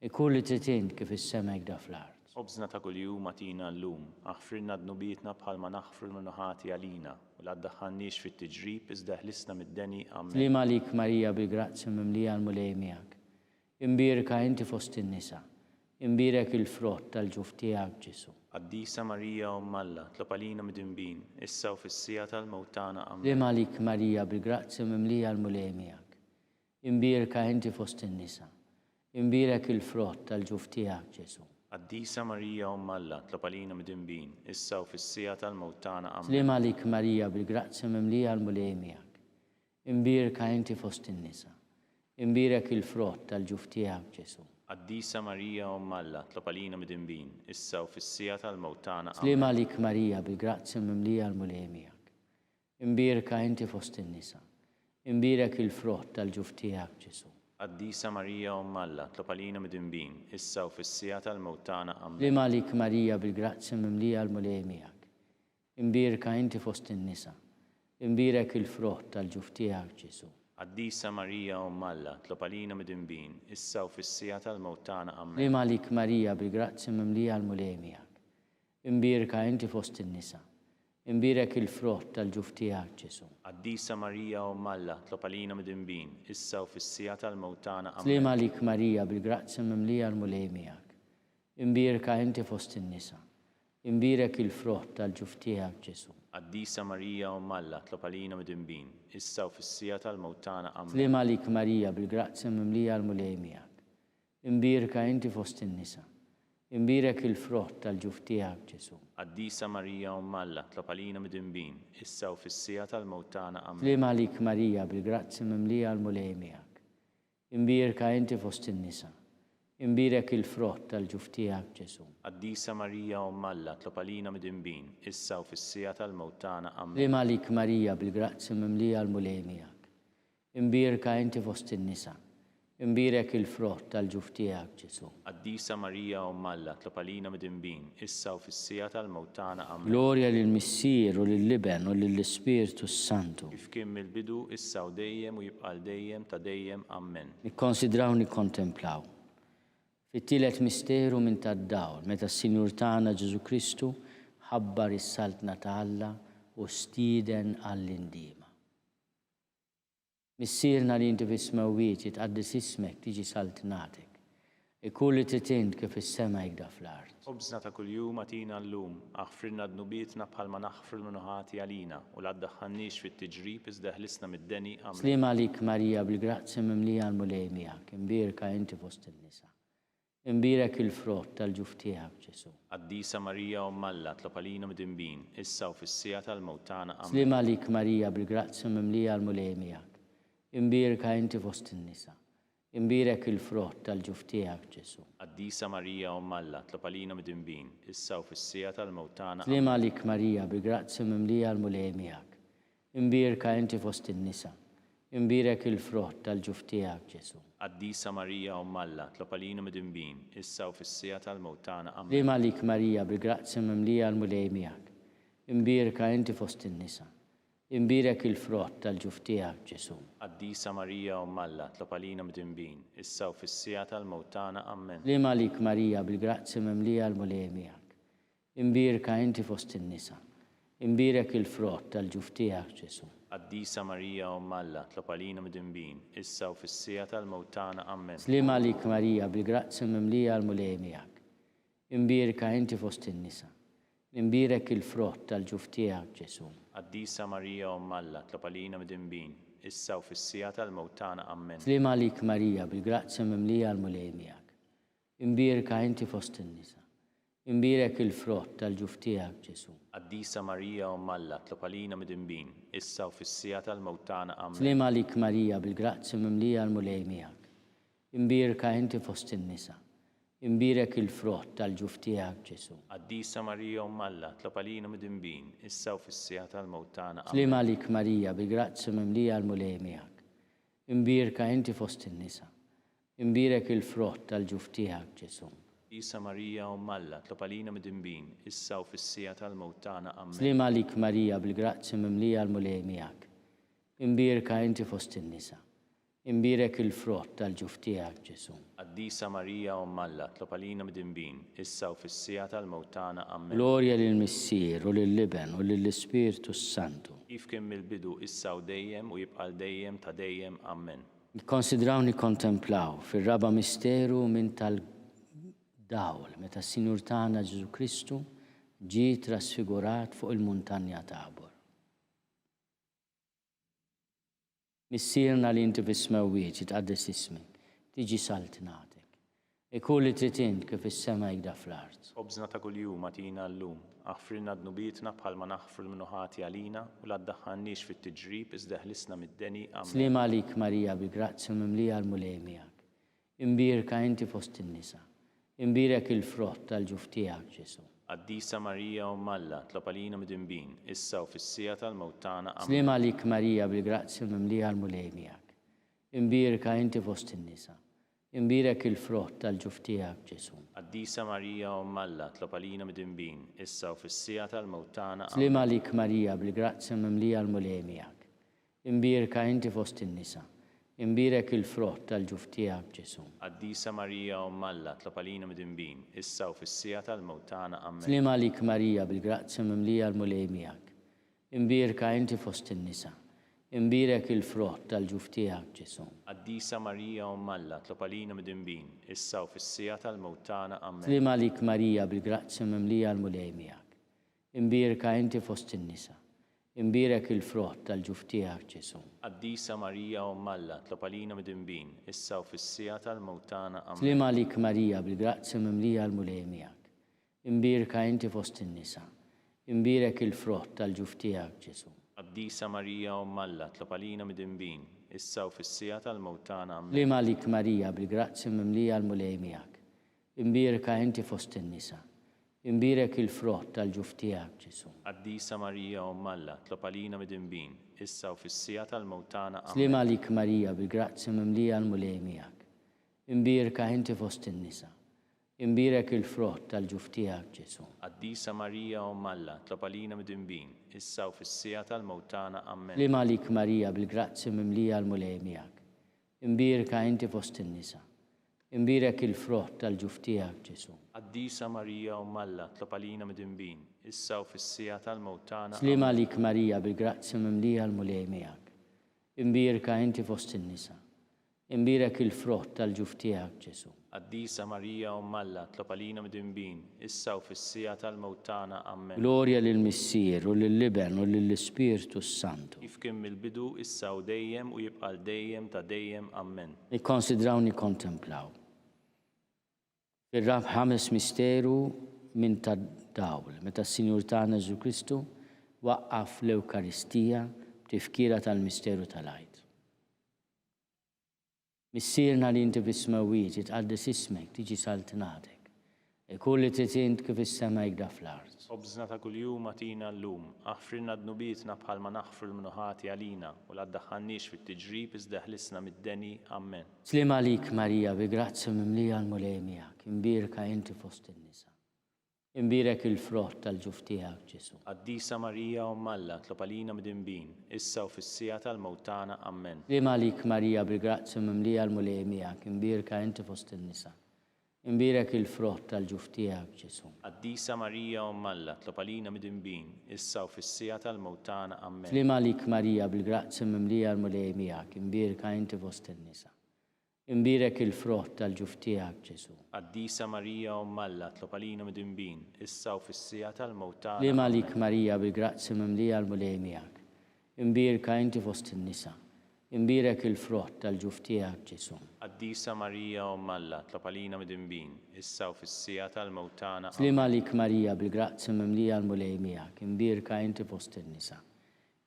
Ikun li trid int kif is-semek da fl-art. Obżna ta' kuljum atina llum, aħfrilna dnubietna bħalma naħfru l-minuħati għalina, u la ddaħħalniex fit-tiġrib iżda ħlisna mid-deni. Amen. Sliem għalik Marija bil-grazzja mimlija l-mulej miegħek. Imbirka inti fost in-nisa, imbirek il-frott tal-ġuf tiegħek Ġesu. Qaddisa Marija Umm Alla, tlob għalina midinbin, issa u fis-sija tal-mewt tagħna. Amen. Sliem għalik Marija bil-grazzja mimlija l-mulej miegħek. Imbirka inti fost in-nisa, imbirek il-frott tal-ġuf tiegħek Ġesu. Qaddisa Marija Umm Alla, tlob għalina midinbin, issa u fis-sija tal-mewt tagħna. Amen. Sliem għalik Marija bil-grazzja mimlija l-mulej miegħek. Imbirka inti fost in-nisa, imbirek il-frott tal-ġuf tiegħek Ġesu. Qaddisa Marija Umm Alla, tlob għalina midinbin, issa u fis-sija tal-mewt tagħna. Sliem għalik Marija bil-grazzja mimlija l-mulej miegħek. Imbirka inti fost in-nisa, imbirek il-frott tal-ġuf tiegħek Ġesu. Qaddisa Marija Umm Alla, tlob għalina midinbin, issa u fis-sija tal-mewt tagħna. Amen. Sliem għalik Marija bil-grazzja mimlija l-mulej miegħek. Imbirka inti fost in-nisa, imbirek il-frott tal-ġuf tiegħek Ġesu. Qaddisa Marija Umm Alla, tlob għalina midinbin, issa u fis-sija tal-mewt tagħna. Amen. Sliem għalik Marija bil-grazzja mimlija l-mulej miegħek. Imbirka inti fost in-nisa, imbirek il-frott tal-ġuf tiegħek Ġesu. Qaddisa Marija Umm Alla, tlob għalina midinbin, issa u fis-sija tal-mewt tagħna. Amen. Sliem għalik Marija bil-grazzja mimlija l-mulej miegħek. Imbirka inti fost in-nisa, imbirek il-frott tal-ġuf tiegħek Ġesu. Qaddisa Marija Umm Alla, tlob għalina midinbin, issa u fis-sija tal-mewt tagħna. Amen. Sliem għalik Marija bil-grazzja mimlija l-mulej miegħek. Imbirka inti fost in-nisa, imbirek il-frott tal-ġuf tiegħek Ġesu. Qaddisa Marija Umm Alla, tlob għalina midinbin, issa u fis-sija tal-mewt tagħna. Amen. Sliem għalik Marija bil-grazzja mimlija l-mulej miegħek. Imbirka inti fost in-nisa, imbirek il-frott tal-ġuf tiegħek Ġesu. Qaddisa Marija Umm Alla, tlob għalina midinbin, issa u fis-sija tal-mewt tagħna. Amen. Sliem għalik Marija bil-grazzja mimlija l-mulej miegħek. Imbirka inti fost in-nisa, imbirek il-frott tal-ġuf tiegħek Ġesu. Qaddisa Marija Umm Alla, tlob għalina midinbin, issa u fis-sija tal-mewt tagħna. Amen. Glorja lill-Missier u lill-Liben u lill-Ispiritu Santu. Kif kien mill-bidu, issa u dejjem u jibqa' dejjem ta' dejjem. Amen. Nikkonsidraw nikkontemplaw. Fit-tielet misteru minn tad-dawl, meta s-Sinjur tagħna Ġesu Kristu ħabbar is-saltna ta' Alla u stieden għall-indiema. Missierna li inti fis-smawwiet jitqaddis ismek tiġi saltinatek. Ikun li trid int kif is-semek da fl-art. Obżna ta' kuljum atina llum, aħfrilna dnubietna bħalma naħfru l-minuħati għalina, u la ddaħħalniex fit-tiġrib iżda ħlisna mid-deni. Amen. Sliem għalik Marija bil-grazzja mimlija l-mulej miegħek. Imbirka inti fost in-nisa, imbirek il-frott tal-ġuf tiegħek Ġesu. Qaddisa Marija Umm Alla, tlob għalina midinbin, issa u fis-sija tal-mewt tagħna. Amen. Sliem għalik Marija bil-grazzja mimlija l-mulej miegħek. Imbirka inti fost in-nisa, imbirek il-frott tal-ġuf tiegħek Ġesu. Qaddisa Marija Umm Alla, tlob għalina midinbin, issa u fis-sija tal-mewt tagħna. Sliem għalik Marija bil-grazzja mimlija l-mulej miegħek. Imbirka inti fost in-nisa, imbirek il-frott tal-ġuf tiegħek Ġesu. Quddiesa Marija Alla, tlob għalina midinbin, issa u fis-sija tal-mewt tagħna. Amen. Lima lik Marija bil-grazzja mimlija l-mulej miegħek. Imbirka inti fost in-nisa. Imbirek il-frott tal-ġuf tiegħek Ġesu. Quddiesa Marija Alla, tlob għalina midinbin, issa u fis-sija tal-mewt tagħna. Amen. Lima lik Marija bil-grazzja mimlija l-mulej miegħek. Imbirka inti fost in-nisa. Imbirek il-frott tal-ġuf tiegħek Ġesu. Quddiesa Marija Alla, tlob għalina midinbin, issa u fis-sija tal-mewt tagħna. Amen. Slima lik Marija bil-grazzja mimlija l-mulej miegħek. Imbirka inti fost in-nisa. Imbirek il-frott tal-ġuf tiegħek Ġesu. Quddiesa Marija Alla, tlob għalina midinbin, issa u fis-sija tal-mewt tagħna. Amen. Slima lik Marija bil-grazzja mimlija l-mulej miegħek. Imbirka inti fost in-nisa. Imbirek il-frott tal-ġuf tiegħek Ġesu. Quddiesa Marija Alla, tlob għalina midinbin, issa u fis-sija tal-mewt tagħna. Amen. Slima lik Marija bil-grazzja mimlija l-mulej miegħek. Imbirka inti fost in-nisa. Imbirek il-frott tal-ġuf tiegħek Ġesu. Quddiesa Marija Alla, tlob għalina midinbin, issa u fis-sija tal-mewt tagħna. Amen. Slima lik Marija bil-grazzja mimlija l-mulej miegħek. Imbirka inti fost in-nisa. Imbirek il-frott tal-ġuf tiegħek Ġesu. Quddiesa Marija Alla, tlob għalina midinbin, issa u fis-sija tal-mewt tagħna. Amen. Slima lik Marija bil-grazzja mimlija l-mulej miegħek. Imbirka inti fost in-nisa. Imbirek il-frott tal-ġuf tiegħek Ġesu. Quddiesa Marija Alla, tlob għalina midinbin, issa u fis-sija tal-mewt tagħna. Amen. Glorja lill-Missier u lill-Liben u lill-Ispiritu Santu. Kif kien mill-bidu issa u dejjem u jibqa' dejjem ta' dejjem. Amen. Nikkonsidraw nikkontemplaw fir-raba misteru minn tal-dawl meta s-Sinjur tagħna Ġesu Kristu ġie trasfigurat fuq il-muntanja Tabor. Missierna li inti fis-smewwiet jitqaddes ismek, tiġi saltinatek. Ikun li trid int kif is-sema jgda fl-art. Obżna ta' kuljum atina llum, aħfrilna dnubietna bħalma naħfru l-minuħati għalina u la ddaħħalniex fit-tiġrib iżda ħlisna mid-deni. Amen. Slima għalik Marija bil-grazzja mimlija l-mulej miegħek. Imbirka inti fost in-nisa. Imbirek il-frott tal-ġuf tiegħek Ġesu. Quddiesa Marija Alla, tlob għalina midinbin, issa u fis-sija tal-mewt tagħna. Amen. Slima għalik Marija bil-grazzja mimlija l-mulej miegħek. Imbirka inti fost in-nisa. Imbirek il-frott tal-ġuf tiegħek Ġesu. Quddiesa Marija Alla, tlob għalina midinbin, issa u fis-sija tal-mewt tagħna. Slima għalik Marija bil-grazzja mimlija l-mulej miegħek. Imbirka inti fost in-nisa. Imbirek il-frott tal-ġuf tiegħek Ġesu. Quddiesa Marija Alla, tlob għalina midinbin, issa u fis-sija tal-mewt tagħna. Amen. Slima għalik Marija bil-grazzja mimlija l-mulej miegħek. Imbirka inti fost in-nisa. Imbirek il-frott tal-ġuf tiegħek Ġesu. Quddiesa Marija Alla, tlob għalina midinbin, issa u fis-sija tal-mewt tagħna. Amen. Slima għalik Marija bil-grazzja mimlija l-mulej miegħek. Imbirka inti fost in-nisa. Imbirek il-frott tal-ġuf tiegħek Ġesu. Quddiesa Marija Alla, tlob għalina midinbin, issa u fis-sija tal-mewt tagħna. Amen. Slima għalik Marija bil-grazzja mimlija l-mulej miegħek. Imbirka inti fost in-nisa. Imbirek il-frott tal-ġuf tiegħek Ġesu. Quddiesa Marija Alla, tlob għalina midinbin, issa u fis-sija tal-mewt tagħna. Amen. Slima għalik Marija bil-grazzja mimlija l-mulej miegħek. Imbirka inti fost in-nisa. Imbirek il-frott tal-ġuf tiegħek Ġesu. Quddiesa Marija Alla, tlob għalina midinbin, issa u fis-sija tal-mewt tagħna. Amen. Slima għalik Marija bil-grazzja mimlija l-mulej miegħek. Imbirka inti fost in-nisa. Imbirek il-frott tal-ġuf tiegħek Ġesu. Quddiesa Marija Alla, tlob għalina midinbin, issa u fis-sija tal-mewt tagħna. Amen. Slima għalik Marija bil-grazzja mimlija l-mulej miegħek. Imbirka inti fost in-nisa. Imbirek il-frott tal-ġuf tiegħek Ġesu. Quddiesa Marija Alla, tlob għalina midinbin, issa u fis-sija tal-mewt tagħna. Slima għalik Marija bil-grazzja mimlija l-mulej miegħek. Imbirka inti fost in-nisa. Imbirek il-frott tal-ġuf tiegħek Ġesu. Quddiesa Marija Alla, tlob għalina midinbin, issa u fis-sija tal-mewt tagħna. Amen. Glorja lill-Missier u lill-Liben u lill-Ispiritu Santu. Kif kien mill-bidu issa u dejjem u jibqa' dejjem ta' dejjem. Amen. Nikkonsidraw nikkontemplaw. Fir-rab ħames misteru minn tad-dawl meta s-Sinjur tagħna Ġesu Kristu waqqaf l-Ewkaristija b'tifkira tal-misteru tal-għajt. Missierna li inti fis-smewwiet jitqaddes ismek, tiġi saltinatek. Kull li titint kif is-sema jgda fl-art. Obżna ta' kuljum atina llum, aħfrilna dnubietna bħalma naħfru l-mnuħati għalina u la ddaħħalniex fit-tiġrib iżda ħlisna mid-deni. Amen. Slim għalik Marija bi grazzi mimlija l-mulej miegħek, imbirka inti fost in-nisa. Imbirek il-frott tal-ġuf tiegħek Ġesu. Quddiesa Marija Umm Alla, tlob għalina midinbin, issa u fis-sija tal-mewt tagħna. Amen. Slim għalik Marija bi grazzi mimlija l-mulej miegħek, imbirka inti fost in-nisa. Imbirek il-frott tal-ġuf tiegħek Ġesu. Quddiesa Marija Umm Alla, tlob għalina midinbin, issa u fis-sija tal-mewt tagħna. Amen. Slim għalik Marija bil-grazzi mimlija l-mulej miegħek, imbirka inti fost in-nisa. Imbirek il-frott tal-ġuf tiegħek Ġesu. Quddiesa Marija Umm Alla, tlob għalina midinbin, issa u fis-sija tal-mewt tagħna. Slim għalik Marija bil-grazzi mimlija l-mulej miegħek, imbirka inti fost in-nisa. Imbirek il-frott tal-ġuf tiegħek Ġesu. Quddiesa Marija Umm Alla, tlob għalina midinbin, issa u fis-sija tal-mewt tagħna. Slim għalik Marija bil-grazzi mimlija l-mulej miegħek, imbirka inti fost in-nisa.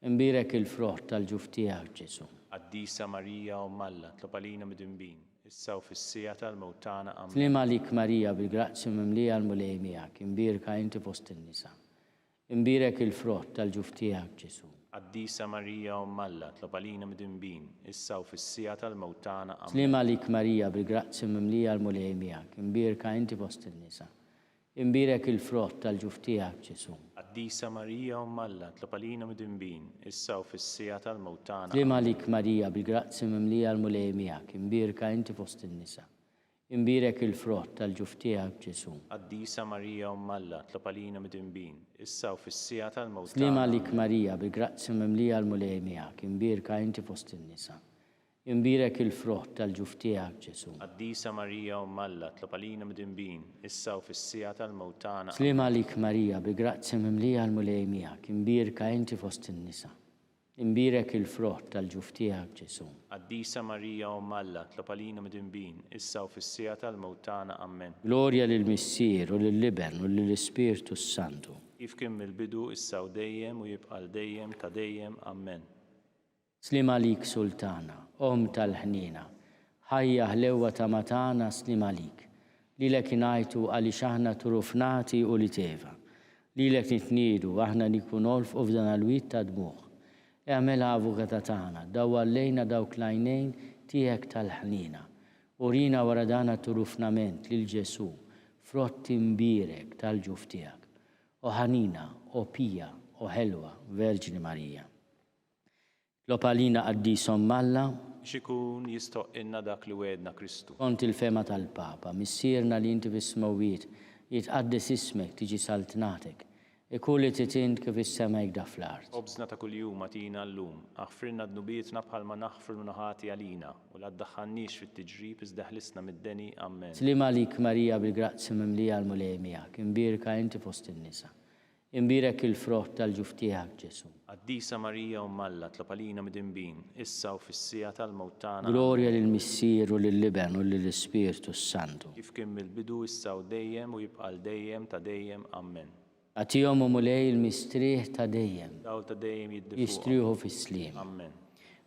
Imbirek il-frott tal-ġuf tiegħek Ġesu. Quddiesa Marija Umm Alla, tlob għalina midinbin, issa u fis-sija tal-mewt tagħna. Amen. Slim għalik Marija bil-grazzi mimlija l-mulej miegħek, imbirka inti fost in-nisa. Imbirek il-frott tal-ġuf tiegħek Ġesu. Quddiesa Marija Umm Alla, tlob għalina midinbin, issa u fis-sija tal-mewt tagħna. Amen. Slim għalik Marija bil-grazzi mimlija l-mulej miegħek, imbirka inti fost in-nisa. Imbirek il-frott tal-ġuf tiegħek Ġesu. Quddiesa Marija Umm Alla, tlob għalina midinbin, issa u fis-sija tal-mewt tagħna. Slim għalik Marija bil-grazzi mimlija l-mulej miegħek, imbirka inti fost in-nisa. Imbirek il-frott tal-ġuf tiegħek Ġesu. Quddiesa Marija Umm Alla, tlob għalina midinbin, issa u fis-sija tal-mewt Slim tagħna. għalik Marija bil-grazzi mimlija l-mulej miegħek, imbirka inti fost in-nisa. Imbirek il-frott tal-ġuf tiegħek Ġesu. Quddiesa Marija Umm Alla, tlob għalina midinbin, issa u fis-sija tal-mewt tagħna. Slim għalik Marija bil-grazzi mimlija l-mulej miegħek, imbirka inti fost in-nisa. Imbirek il-frott tal-ġuf tiegħek Ġesu. Quddiesa Marija Umm Alla, tlob għalina midinbin, issa u fis-sija tal-mewt tagħna. Amen. Glorja lill-Missier u lill-Liben u lill-Ispirtu Santu. Kif kien mill-bidu issa u dejjem u jibqa' dejjem ta' dejjem. Amen. Slim għalik Sultana, Om tal-ħnina, ħajja ħlewwa ta' matana slim għalik. Lilek ingħajtu għaliex aħna turufnati u li teva. Lilek nitniedu aħna nikun olf u f'dan għal-wit ta' dmuħ. Eħmela avukata tagħna, dawwallejna dawk l-għajnejn tiegħek tal-ħnina. Urina wara dana turufnament lil Ġesu, frott imbirek tal-ġuf tiegħek. O ħanina, o pija, o ħelwa, Verġini Marija. Tlob għalina Quddiesa Umm Alla, Xikun jistoqilna dak li wedna Kristu. kont il-fema tal-Papa, missierna li inti fis-smawwiet, jitqaddes ismek tiġi saltnatek. Kull li titint kif is-sema jgda fl-art. Obżna ta' kuljum atina llum, aħfrilna dnubietna bħalma naħfru l-mnuħati għalina u la ddaħħalniex fit-tiġrib iżda ħlisna mid-deni. Amen. Slim għalik Marija bil-grazzi mimlija l-mulej miegħek, imbirka inti fost in-nisa. Imbirek il-frott tal-ġuf tiegħek Ġesu. Quddiesa Marija Umm Alla, tlob għalina midinbin, issa u fis-sija tal-mewt tagħna. Glorja lill-Missier u lill-Liben u lill-Ispirtu Santu. Kif kien mill-bidu issa u dejjem u jibqa' dejjem ta' dejjem. Amen. Għatihom u mulej il-mistrieħ ta' dejjem, Dawl ta' dejjem jiddifuq. jistrieħu fis-slim. Amen.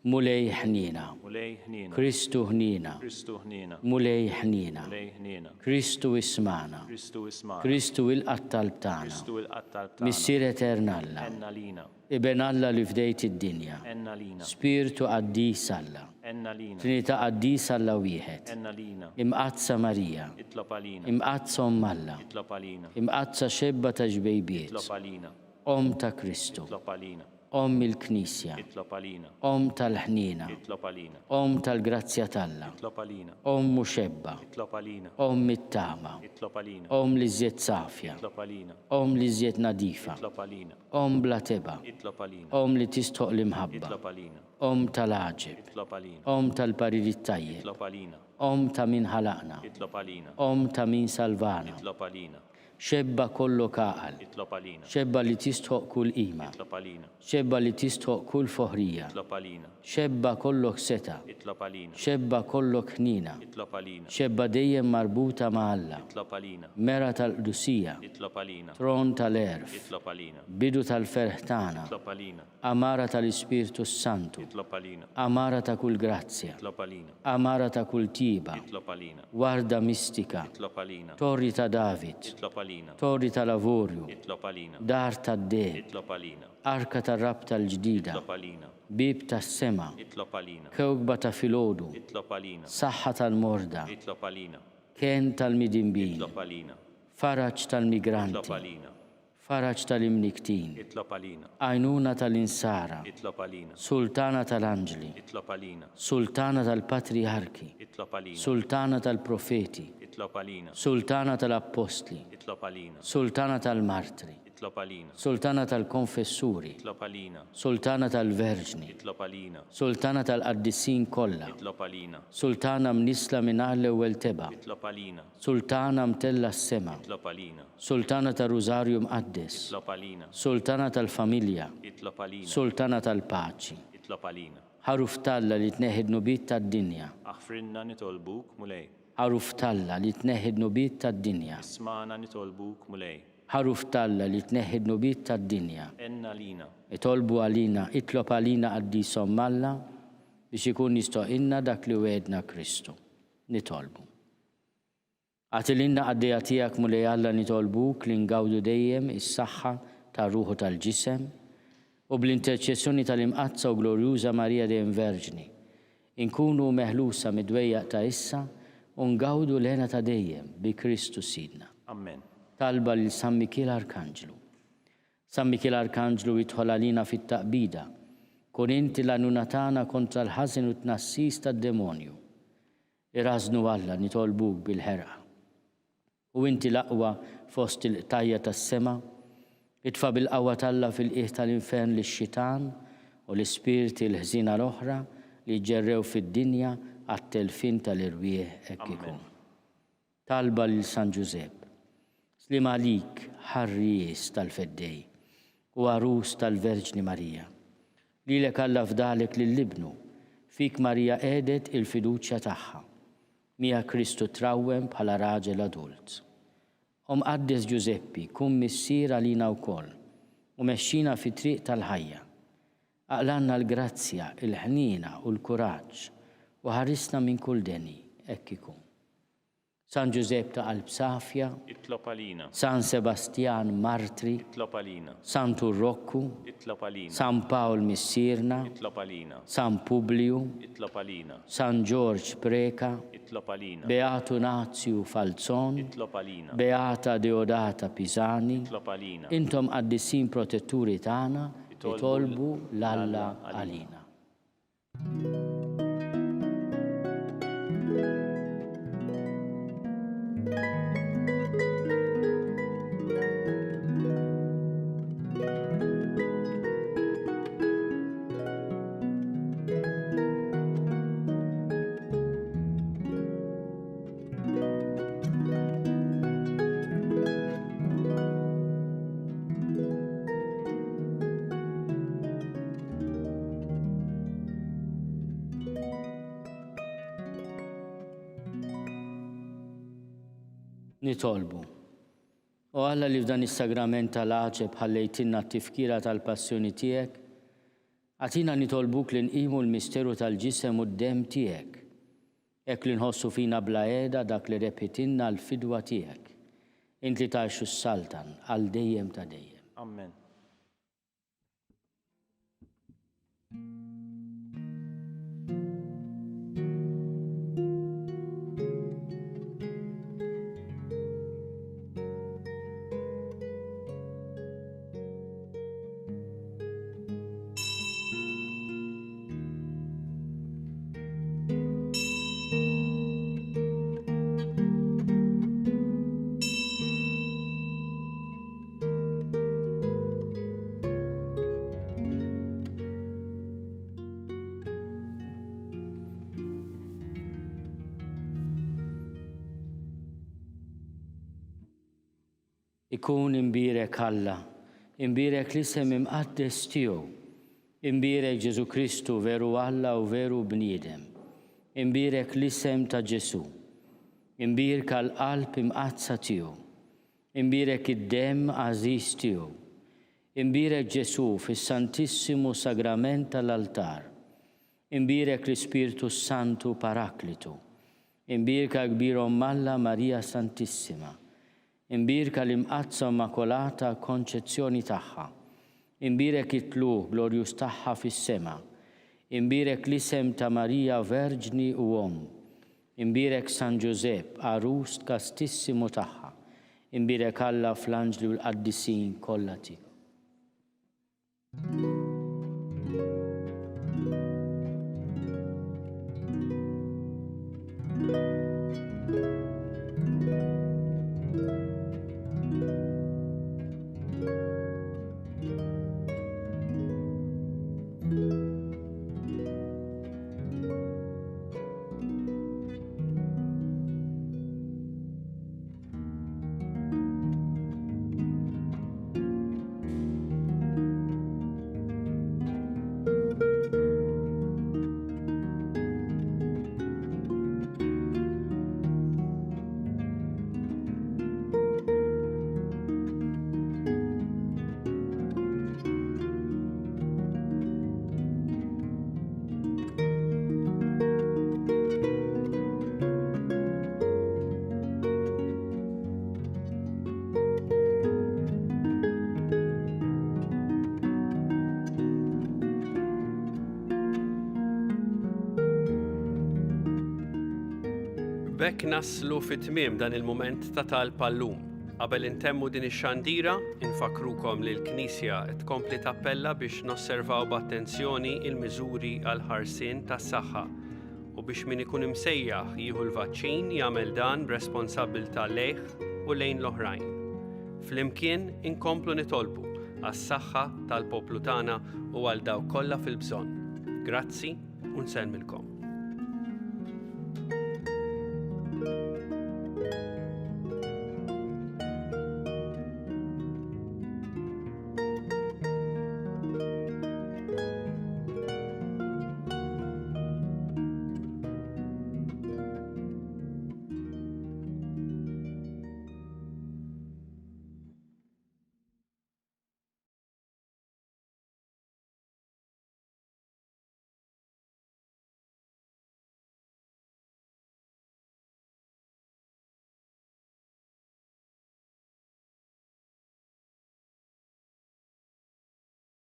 Mulej ħnina, Mulej ħnina. Kristu ħnina, Kristu ħnina. mulej ħnina, Mulej ħnina. Kristu ismana, Kristu isma'. Kristu il-qattal tagħna, Kristu il-qattal tagħna. Missier eternalla, Enna lina. Iben Alla li fdejt id-dinja, Enna lina. Spiritu Quddies Alla, Enna lina. Trinità Quddiesa Alla wieħed, Enna lina. imqazza Marija, Itlob għalina. imqazza Umm Alla, Itlob għalina. imqazza xebba ta' ġbejbiet, Itlob għalina. Om ta' Kristu, Itlob għalina. Om il-Knisja, Itlob għalina. Om tal-ħnina, Itlob għalina. Om tal-grazzja talla, Itlob għalina. Om muxebba, Itlob għalina. Om mit-tama, Itlob għalina. Om li żjed safja, Itlob għalina. Om li żjed nadifa, Itlob għalina. Om bla teba, Itlob għalina. Om li tistoq l-imħabba, Itlob għalina. Om tal-aġib, Itlob għalina. Om tal-paririt tajjeb, Itlob għalina. Om ta' min ħalaqna, Itlob għalina. Om ta' min salvana, Itlob għalina. xebba kollok għaqal, Itlob għalina. xebba li tistħoq kull qima, Itlob għalina. xebba li tistħoq kull foħrija, Itlob għalina. xebba kollok seta, Itlob għalina. xebba kollok ħnina, Itlob għalina. xebba dejjem marbuta ma' Alla, Itlob għalina. mera tal-qdusija, Itlob għalina. tron tal-erf, Itlob għalina. bidu tal-ferħ tagħna, Itlob għalina. amara tal-Ispirtu Santu, Itlob għalina. amara ta' kull grazzja, Itlob għalina. amara ta' kull tiba, Itlob għalina. warda mistika, Itlob għalina. torri ta' David, Itlob għalina. torri ta' lavorju, Itlob għalina. dar ta' deb, Itlob għalina. arka ta' rab tal-ġdida, Itlob għalina. bib ta' sema, Itlob għalina. kewkba ta' filodu, Itlob għalina. saħħa tal-morda, Itlob għalina. ken tal-midimbin, Itlob għalina. faraġ Itlob tal-migranti, għalina. faraġ tal-imniktin, Itlob għalina. għajnuna tal-insara, Itlob għalina. sultana tal-anġli, Itlob għalina. sultana tal-patriarki, Itlob għalina. sultana tal-profeti, Itlob għalina. sultana tal-apostli, Itlob għalina. sultana tal-martri, Itlob għalina. sultana tal-konfessuri, Itlob għalina. sultana tal-verġni, Itlob għalina. sultana tal-qaddissin kollha, Itlob għalina. sultana mnisla minn l-ewwel teba, Itlob għalina. sultana mtella s-sema, Itlob għalina. sultana tal-Rużarju mqaddes, Itlob għalina. sultana tal-familja, Itlob għalina. sultana tal-paċi, Itlob għalina. ħaruf talla li tneħid nubit tad-dinja, Aħfrinna nitolbuk mulej. ħaruf talla li tneħid nubit tad-dinja, Ismana nitolbuk mulej. ħaruf talla li tneħid nubit tad-dinja. Enna lina. Itolbu għalina, itlob għalina għaddisom malla biex ikun jistoqinna dak li wedna Kristu. Nitolbu. Għatilinna għaddija tijak mulej Alla nitolbuk li ngawdu dejjem is-saħħa ta' ruħu tal-ġisem u bl-interċessjoni tal-imqazza u glorjuża Marija dejjem Verġni. Inkunu meħlusa midwejjaq ta' issa u ngawdu lena ta' dejjem bi Kristu Sidna. Amen. Talba lil San Mikil Arkanġlu. San Mikil Arkanġlu jidħol għalina fit-taqbida, kun inti l-għanuna tagħna kontra l-ħażin u tnassis tad-demonju. Irażnu Alla nitolbuk bil-ħerqa. U inti l-aqwa fost il-qtajja tas-sema, itfa' bil-qawwa talla fil-qiegħ tal-infern lix-xitan u l-ispirti l-ħżina l-oħra li ġerrew fid-dinja għat-telfin tal-irwieħ hekk ikun. Talba lil San Ġusepp. Slim għalik ħarries tal-feddej u għarus tal-Verġni Marija. Lilek Alla fdalek lill-libnu, fik Marija għedet il-fiduċja tagħha. Mija Kristu trawwem bħala raġel adult. Qaddes Giuseppi kun missier għalina wkoll u mexxina fi triq tal-ħajja. Aqlanna l-grazzja, il-ħnina u l-kuraġġ u ħarisna minn kull deni hekk ikun. San Giuseppe ta' qalb safja, Itlob għalina. San Sebastian Martri, Itlob għalina. San Turrokku, Itlob għalina. San Paul Missirna, Itlob għalina. San Publiu, Itlob għalina. San George Preka, Itlob għalina. Beatu Nazio Falzon, Itlob għalina. Beata Deodata Pisani, Itlob għalina. intom qaddissin protetturi tagħna, itolbu l-Alla għalina. Nitolbu. U Alla li f'dan is-sagrament tal-għaġeb ħallejtinna t-tifkira tal-passjoni tiegħek, għatina nitolbuk li nqimu l-misteru tal-ġisem u d-dem tiegħek, hekk li nħossu fina bla qiegħda dak li repetinna l-fidwa tiegħek. Int li tgħixu s-saltan għal dejjem ta' dejjem. Amen. ikun imbierek Alla, imbierek l-isem imqaddes tiegħu, imbierek Ġesu Kristu veru Alla u veru bniedem, imbierek l-isem ta' Ġesu, imbierek l-qalb imqazza tiegħu, imbierek id-demm għażiż tiegħu, imbierek Ġesu fis-Santissimu Sagrament tal-altar, imbierek l-Ispirtu Santu Paraklitu, imbierek kbirhom Alla Marija Santissima, imbierek l-imqazza Immakolata Konċezzjoni tagħha, imbierek it-tluq glorjus tagħha fis-sema, imbierek l-isem ta' Marija Verġni u Om, imbierek San Giuseppe Arus Kastissimu tagħha, imbierek Alla fl-anġli u l-qaddisin kollha tiegħu. B'hekk naslu fit-tmiem dan il-mument ta' tal-pallum. Qabel intemmu din ix-xandira, infakrukom li l-Knisja qed tkompli tappella biex nosservaw b'attenzjoni il-miżuri għal ħarsien tas-saħħa u biex min ikun imsejjaħ jieħu l-vaċċin jagħmel dan b'responsabbiltà lejh u lejn l-oħrajn. Flimkien inkomplu nitolbu għas-saħħa tal-poplu tagħna u għal dawk kollha fil-bżonn. Grazzi u nsellmilkom.